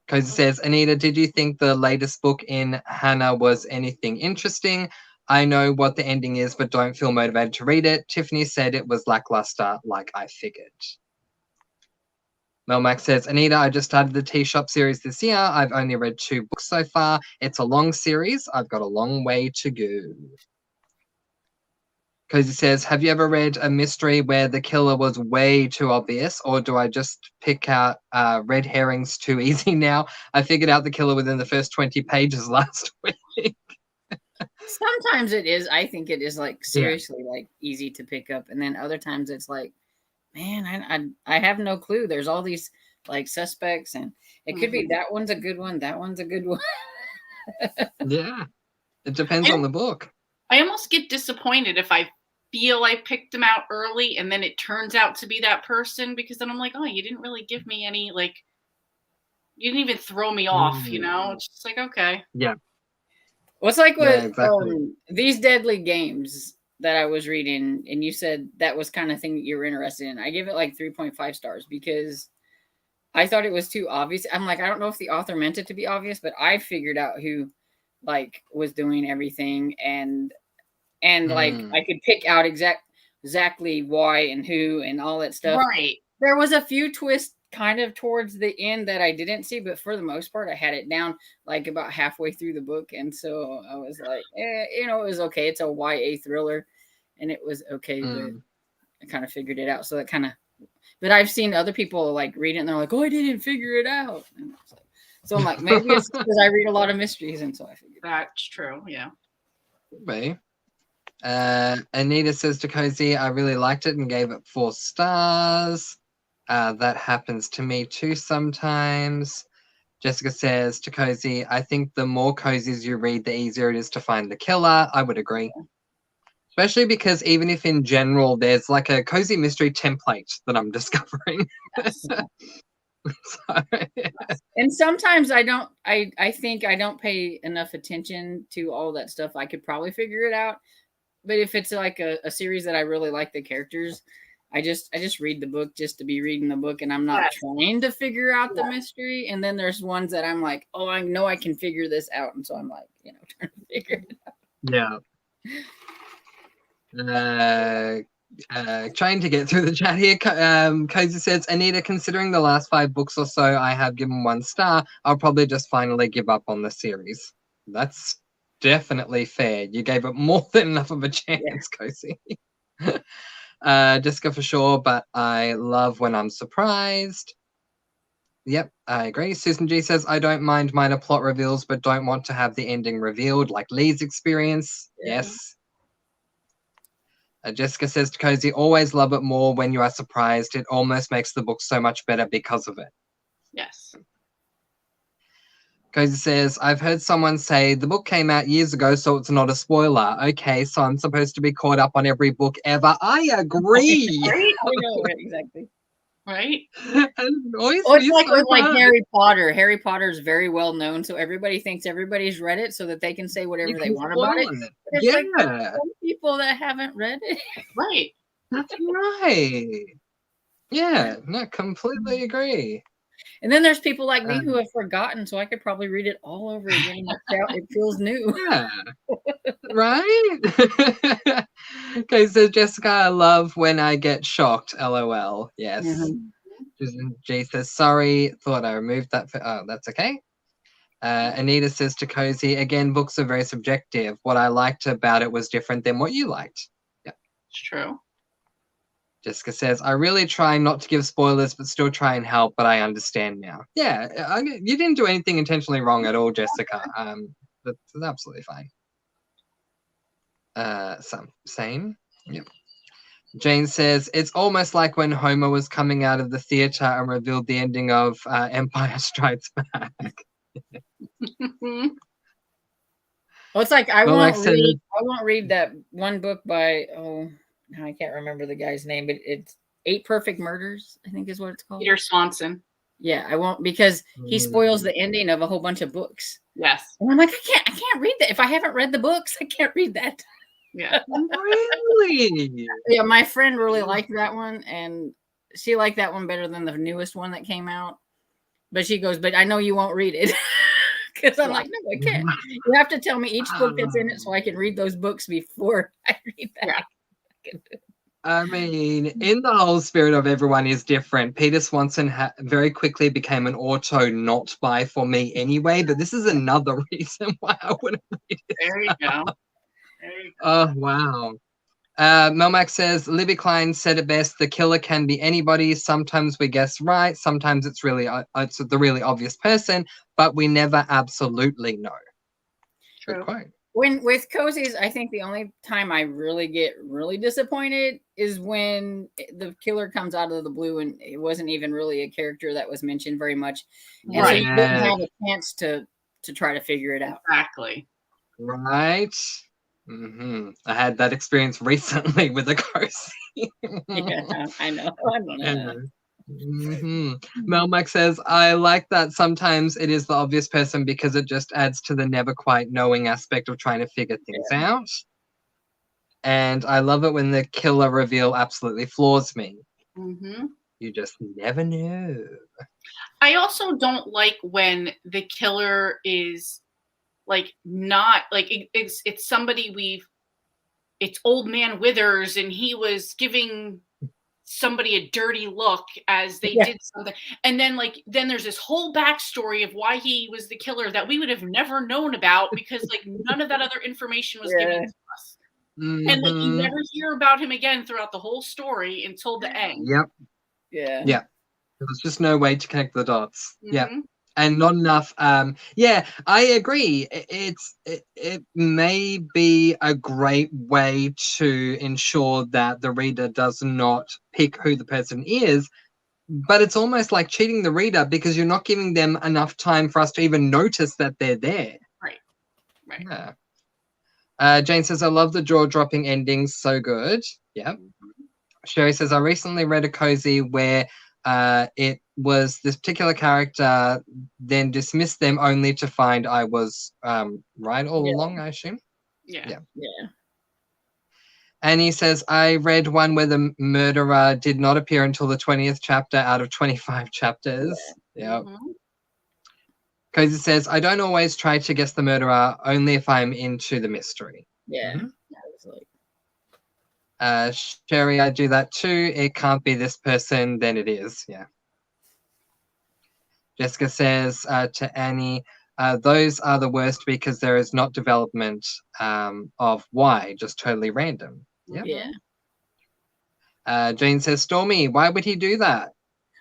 Cozy says, Anita, did you think the latest book in Hannah was anything interesting? I know what the ending is, but don't feel motivated to read it. Tiffany said it was lackluster, like I figured. Melmac says, Anita, I just started the Tea Shop series this year. I've only read 2 books so far. It's a long series. I've got a long way to go. Cozy says, have you ever read a mystery where the killer was way too obvious, or do I just pick out red herrings too easy now? I figured out the killer within the first 20 pages last week. Sometimes it is. I think it is like seriously like easy to pick up, and then other times it's like, man, I have no clue. There's all these like suspects, and it could be that one's a good one, that one's a good one. Yeah, it depends on the book. I almost get disappointed if I feel I picked them out early and then it turns out to be that person, because then I'm like, oh, you didn't really give me any, like, you didn't even throw me off, you know? It's just like, okay. Yeah. What's like with These Deadly Games that I was reading, and you said that was kind of thing that you were interested in. I give it like 3.5 stars because I thought it was too obvious. I'm like, I don't know if the author meant it to be obvious, but I figured out who like was doing everything, and like I could pick out exactly why and who and all that stuff. Right. There was a few twists kind of towards the end that I didn't see, but for the most part, I had it down like about halfway through the book, and so I was like, you know, it was okay. It's a YA thriller, and it was okay, but I kind of figured it out. So that kind of, but I've seen other people like read it, and they're like, oh, I didn't figure it out. And it's like, so I'm like, maybe it's because I read a lot of mysteries, and so I figured that's true. Yeah. Maybe. Anita says to Cozy, I really liked it and gave it 4 stars. That happens to me too sometimes. Jessica says to Cozy, I think the more cozies you read, the easier it is to find the killer. I would agree. Especially because even if in general there's like a cozy mystery template that I'm discovering. Yes. And sometimes I think I don't pay enough attention to all that stuff. I could probably figure it out. but if it's like a series that I really like the characters, I just read the book just to be reading the book, and I'm not trying to figure out the mystery. And then there's ones that I'm like, oh, I know I can figure this out, and so I'm like, trying to figure it out. Trying to get through the chat here. Cozy says, Anita, considering the last 5 books or so I have given 1 star, I'll probably just finally give up on the series. That's definitely fair. You gave it more than enough of a chance, Cozy. Jessica for sure, but I love when I'm surprised. Yep, I agree. Susan G says, I don't mind minor plot reveals, but don't want to have the ending revealed, like Lee's experience. Yeah. Yes. Jessica says to Cozy, always love it more when you are surprised. It almost makes the book so much better because of it. Yes. Cozy says, I've heard someone say the book came out years ago, so it's not a spoiler. Okay, so I'm supposed to be caught up on every book ever. I agree. Right? I know, exactly. Right? It's like Harry Potter. Harry Potter is very well known, so everybody thinks everybody's read it so that they can say whatever they want about it. But it's like some people that haven't read it. Right. That's right. Yeah, no, completely agree. And then there's people like me who have forgotten, so I could probably read it all over again. It feels new. Yeah. Right? Okay, so Jessica, I love when I get shocked. LOL. Yes. G says, sorry, thought I removed that. That's okay. Anita says to Cozy, again, books are very subjective. What I liked about it was different than what you liked. Yeah. It's true. Jessica says, I really try not to give spoilers, but still try and help, but I understand now. Yeah, you didn't do anything intentionally wrong at all, Jessica. That's absolutely fine. Same. Yep. Jane says, it's almost like when Homer was coming out of the theater and revealed the ending of Empire Strikes Back. Well, it's like I won't read that one book by I can't remember the guy's name, but it's 8 Perfect Murders, I think is what it's called. Peter Swanson. Yeah, I won't, because he spoils the ending of a whole bunch of books. Yes. And I'm like, I can't read that. If I haven't read the books, I can't read that. Yeah. Really? Yeah, my friend really liked that one, and she liked that one better than the newest one that came out. But she goes, but I know you won't read it. Because I'm like, no, I can't. You have to tell me each book that's in it so I can read those books before I read that. Yeah. I mean, in the whole spirit of everyone is different. Peter Swanson very quickly became an auto not buy for me anyway, but this is another reason why I wouldn't read it. There you go. Oh, wow. Melmac says, Libby Klein said it best, the killer can be anybody. Sometimes we guess right. Sometimes it's the really obvious person, but we never absolutely know. True. Good quote. With Cozy's, I think the only time I really get really disappointed is when the killer comes out of the blue and it wasn't even really a character that was mentioned very much. And so you didn't have a chance to try to figure it out. Exactly. Right. I had that experience recently with a Cozy. Yeah, I know. Melmac says, I like that sometimes it is the obvious person because it just adds to the never quite knowing aspect of trying to figure things out. And I love it when the killer reveal absolutely floors me. You just never know. I also don't like when the killer is like not like it's somebody it's Old Man Withers and he was giving somebody a dirty look as they did something, and then there's this whole backstory of why he was the killer that we would have never known about because none of that other information was given to us, and you never hear about him again throughout the whole story until the end. There's just no way to connect the dots. And not enough. I agree. It may be a great way to ensure that the reader does not pick who the person is, but it's almost like cheating the reader because you're not giving them enough time for us to even notice that they're there. Right. Yeah. Jane says, I love the jaw-dropping endings. So good. Yep. Sherry says, I recently read a Cozy where it was this particular character then dismissed them only to find I was right all along, I assume. Yeah. Annie says, I read one where the murderer did not appear until the 20th chapter out of 25 chapters. Yeah. Yep. Cozy says, I don't always try to guess the murderer, only if I'm into the mystery. Yeah. Sherry, I do that too. It can't be this person, then it is. Yeah. Jessica says to Annie, those are the worst because there is not development of why, just totally random. Yep. Yeah. Jane says, Stormy, why would he do that?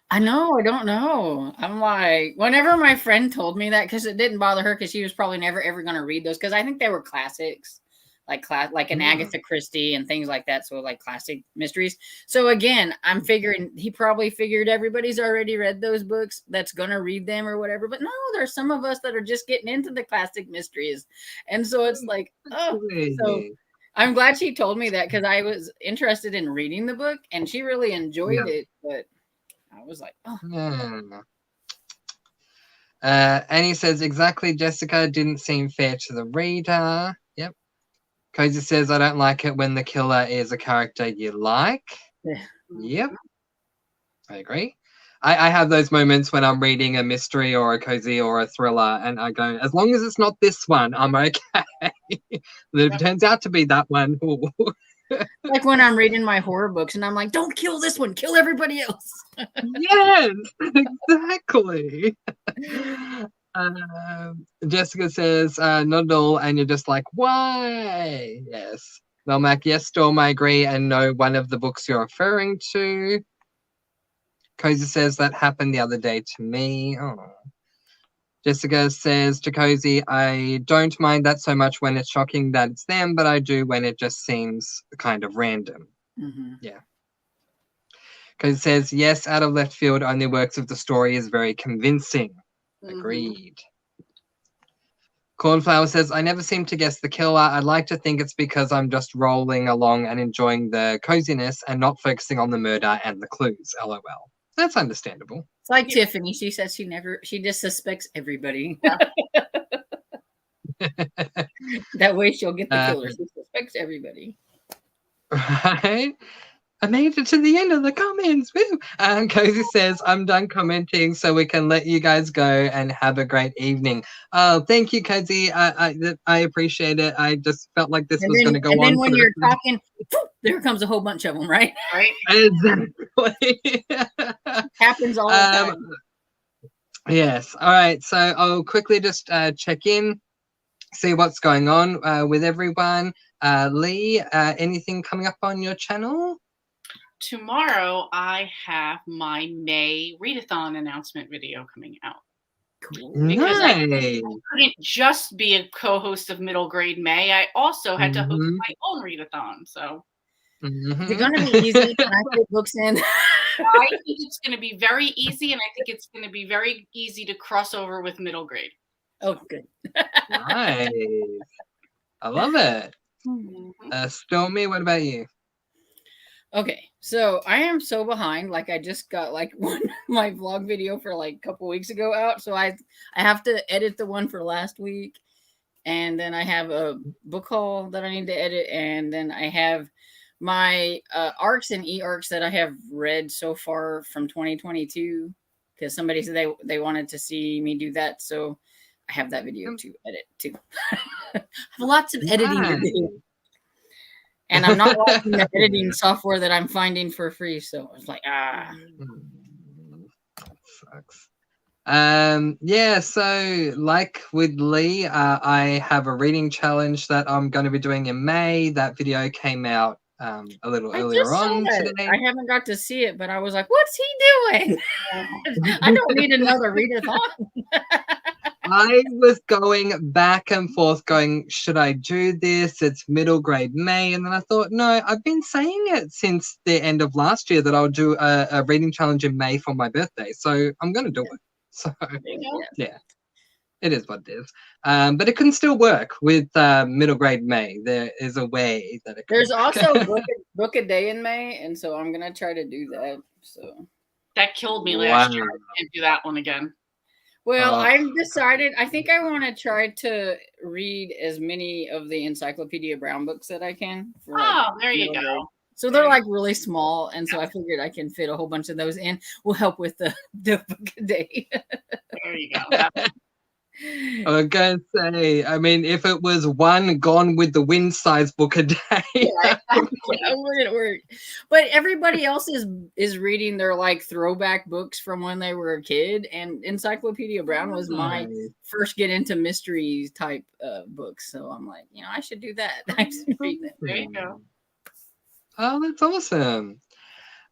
I know. I don't know. I'm like, whenever my friend told me that, because it didn't bother her, because she was probably never ever going to read those, because I think they were classics, like an Agatha Christie and things like that. So like classic mysteries. So again, I'm figuring he probably figured everybody's already read those books that's going to read them or whatever. But no, there's some of us that are just getting into the classic mysteries, and so it's like, oh, so. I'm glad she told me that, because I was interested in reading the book and she really enjoyed it, but I was like, oh. Annie says, exactly, Jessica, didn't seem fair to the reader. Yep. Cozy says, I don't like it when the killer is a character you like. Yep. I agree. I have those moments when I'm reading a mystery or a cozy or a thriller, and I go, as long as it's not this one, I'm okay. If it turns out to be that one. Like when I'm reading my horror books and I'm like, don't kill this one, kill everybody else. Yes, exactly. Jessica says, not at all, and you're just like, why? Yes. Melmac, yes, Storm, I agree, and know one of the books you're referring to. Cozy says that happened the other day to me. Oh. Jessica says to Cozy, I don't mind that so much when it's shocking that it's them, but I do when it just seems kind of random. Yeah. Cozy says, yes, out of left field only works if the story is very convincing. Agreed. Cornflower says, I never seem to guess the killer. I'd like to think it's because I'm just rolling along and enjoying the coziness and not focusing on the murder and the clues. LOL. That's understandable. It's like Tiffany. She says she just suspects everybody. That way she'll get the killer. She suspects everybody. Right? I made it to the end of the comments. Woo! Cozy says, I'm done commenting so we can let you guys go and have a great evening. Oh, thank you, Cozy. I appreciate it. I just felt like this was going to go on. And then when you're talking, there comes a whole bunch of them, right? Right. Exactly. Happens all the time. Yes. All right. So I'll quickly just check in, see what's going on with everyone. Lee, anything coming up on your channel? Tomorrow, I have my May Readathon announcement video coming out. Cool. Because nice. I couldn't just be a co-host of Middle Grade May. I also had to host my own Readathon. So, is it going to be easy? Can I put books in? I think it's going to be very easy, and I think it's going to be very easy to cross over with Middle Grade. Oh, good. Nice. I love it. Stormy, what about you? Okay, so I am so behind. Like I just got like my vlog video for like a couple weeks ago out, so I have to edit the one for last week, and then I have a book haul that I need to edit, and then I have my arcs and e-arcs that I have read so far from 2022, because somebody said they wanted to see me do that, so I have that video to edit too. I have lots of editing to do. And I'm not liking the editing software that I'm finding for free. So it's like, That sucks. Yeah, so like with Lee, I have a reading challenge that I'm going to be doing in May. That video came out a little earlier on today. I haven't got to see it, but I was like, what's he doing? I don't need another readathon. I was going back and forth going, should I do this? It's Middle Grade May. And then I thought, no, I've been saying it since the end of last year that I'll do a reading challenge in May for my birthday. So I'm going to do it. So, yeah, it is what it is. But it can still work with Middle Grade May. There is a way that it can There's work. also book a day in May. And so I'm going to try to do that. So that killed me last year. I can't do that one again. Well, Oh, I've decided. I think I want to try to read as many of the Encyclopedia Brown books that I can. For like, Oh, there you middle go. grade. So they're like really small, and so I figured I can fit a whole bunch of those in. Will help with the book a day. There you go. I was going to say, I mean, if it was one Gone with the Wind size book a day, Yeah, it work. But everybody else is reading their like throwback books from when they were a kid, and Encyclopedia Brown was my first get into mystery type books. So I'm like, I should do that. I should read that. There you go. Oh, that's awesome.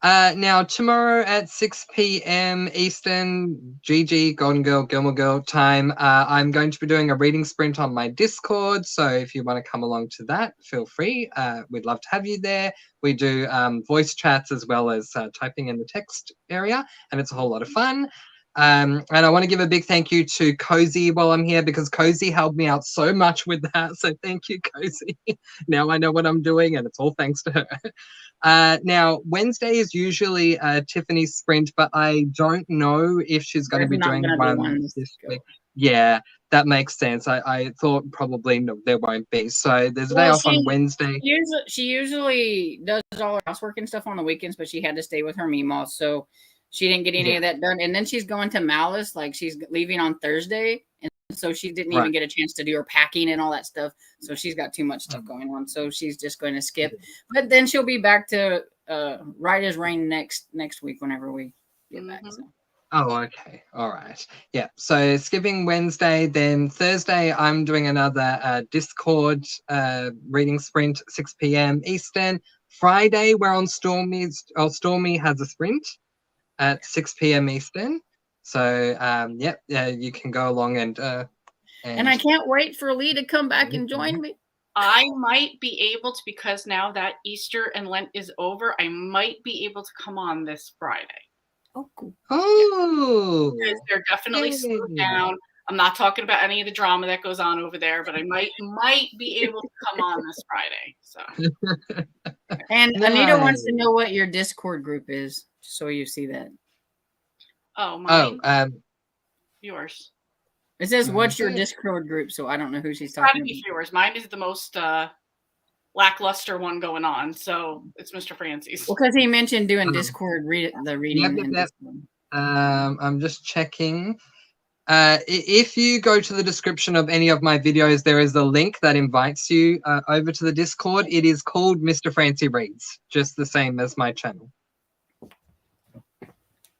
Now, tomorrow at 6 p.m. Eastern, GG, Golden Girl, Gilmore Girl time, I'm going to be doing a reading sprint on my Discord. So if you want to come along to that, feel free. We'd love to have you there. We do voice chats as well as typing in the text area, and it's a whole lot of fun. And I want to give a big thank you to Cozy while I'm here, because Cozy helped me out so much with that. So thank you, Cozy. Now I know what I'm doing, and it's all thanks to her. Now, Wednesday is usually Tiffany's sprint, but I don't know if she's going to be doing one this week. Yeah, that makes sense. I thought probably no, there won't be. So there's a day off on Wednesday. She usually does all her housework and stuff on the weekends, but she had to stay with her Meemaw, so she didn't get any of that done. And then she's going to Malice, like she's leaving on Thursday, and so she didn't even get a chance to do her packing and all that stuff. So she's got too much stuff going on, so she's just going to skip. But then she'll be back to right as rain next week whenever we get back. So. Oh, okay. All right. Yeah. So skipping Wednesday, then Thursday, I'm doing another Discord reading sprint, 6 p.m. Eastern. Friday, we're on Stormy has a sprint at 6 p.m. Eastern. So, you can go along and I can't wait for Lee to come back and join me. I might be able to, because now that Easter and Lent is over, I might be able to come on this Friday. Oh, cool. Oh, because they're definitely slowed down. I'm not talking about any of the drama that goes on over there, but I might be able to come on this Friday. So, and Anita wants to know what your Discord group is, so you see that. Oh, mine. Yours. It says, "What's your Discord group?" So I don't know who she's talking about. Yours. Mine is the most lackluster one going on, so it's Mr. Francie's. Well, because he mentioned doing Discord the reading. I'm just checking. If you go to the description of any of my videos, there is a link that invites you over to the Discord. It is called Mr. Francie Reads, just the same as my channel.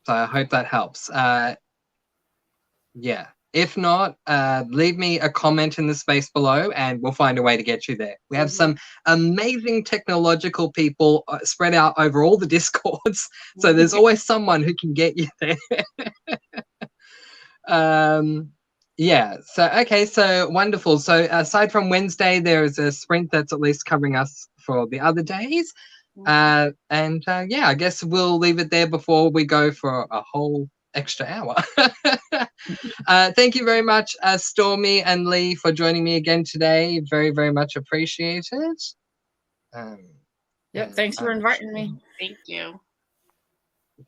So I hope that helps. Yeah. If not, leave me a comment in the space below and we'll find a way to get you there. We have some amazing technological people spread out over all the Discords. So there's always someone who can get you there. Yeah, so wonderful. So aside from Wednesday, there is a sprint that's at least covering us for the other days. I guess we'll leave it there before we go for a whole extra hour. Thank you very much, Stormy and Lee, for joining me again today. Very, very much appreciated. Thanks for inviting me. Thank you.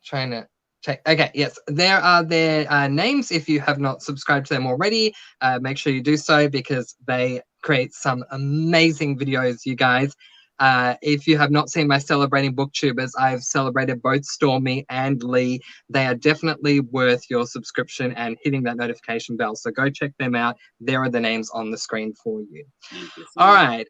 Trying to check. Okay, yes, there are their names. If you have not subscribed to them already, make sure you do so, because they create some amazing videos, you guys. If you have not seen my Celebrating Booktubers, I've celebrated both Stormy and Lee. They are definitely worth your subscription and hitting that notification bell. So go check them out. There are the names on the screen for you. All right.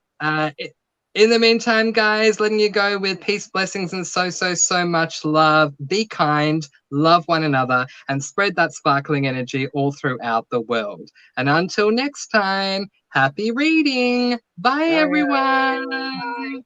In the meantime, guys, letting you go with peace, blessings, and so much love. Be kind, love one another, and spread that sparkling energy all throughout the world. And until next time, happy reading. Bye, everyone. Bye.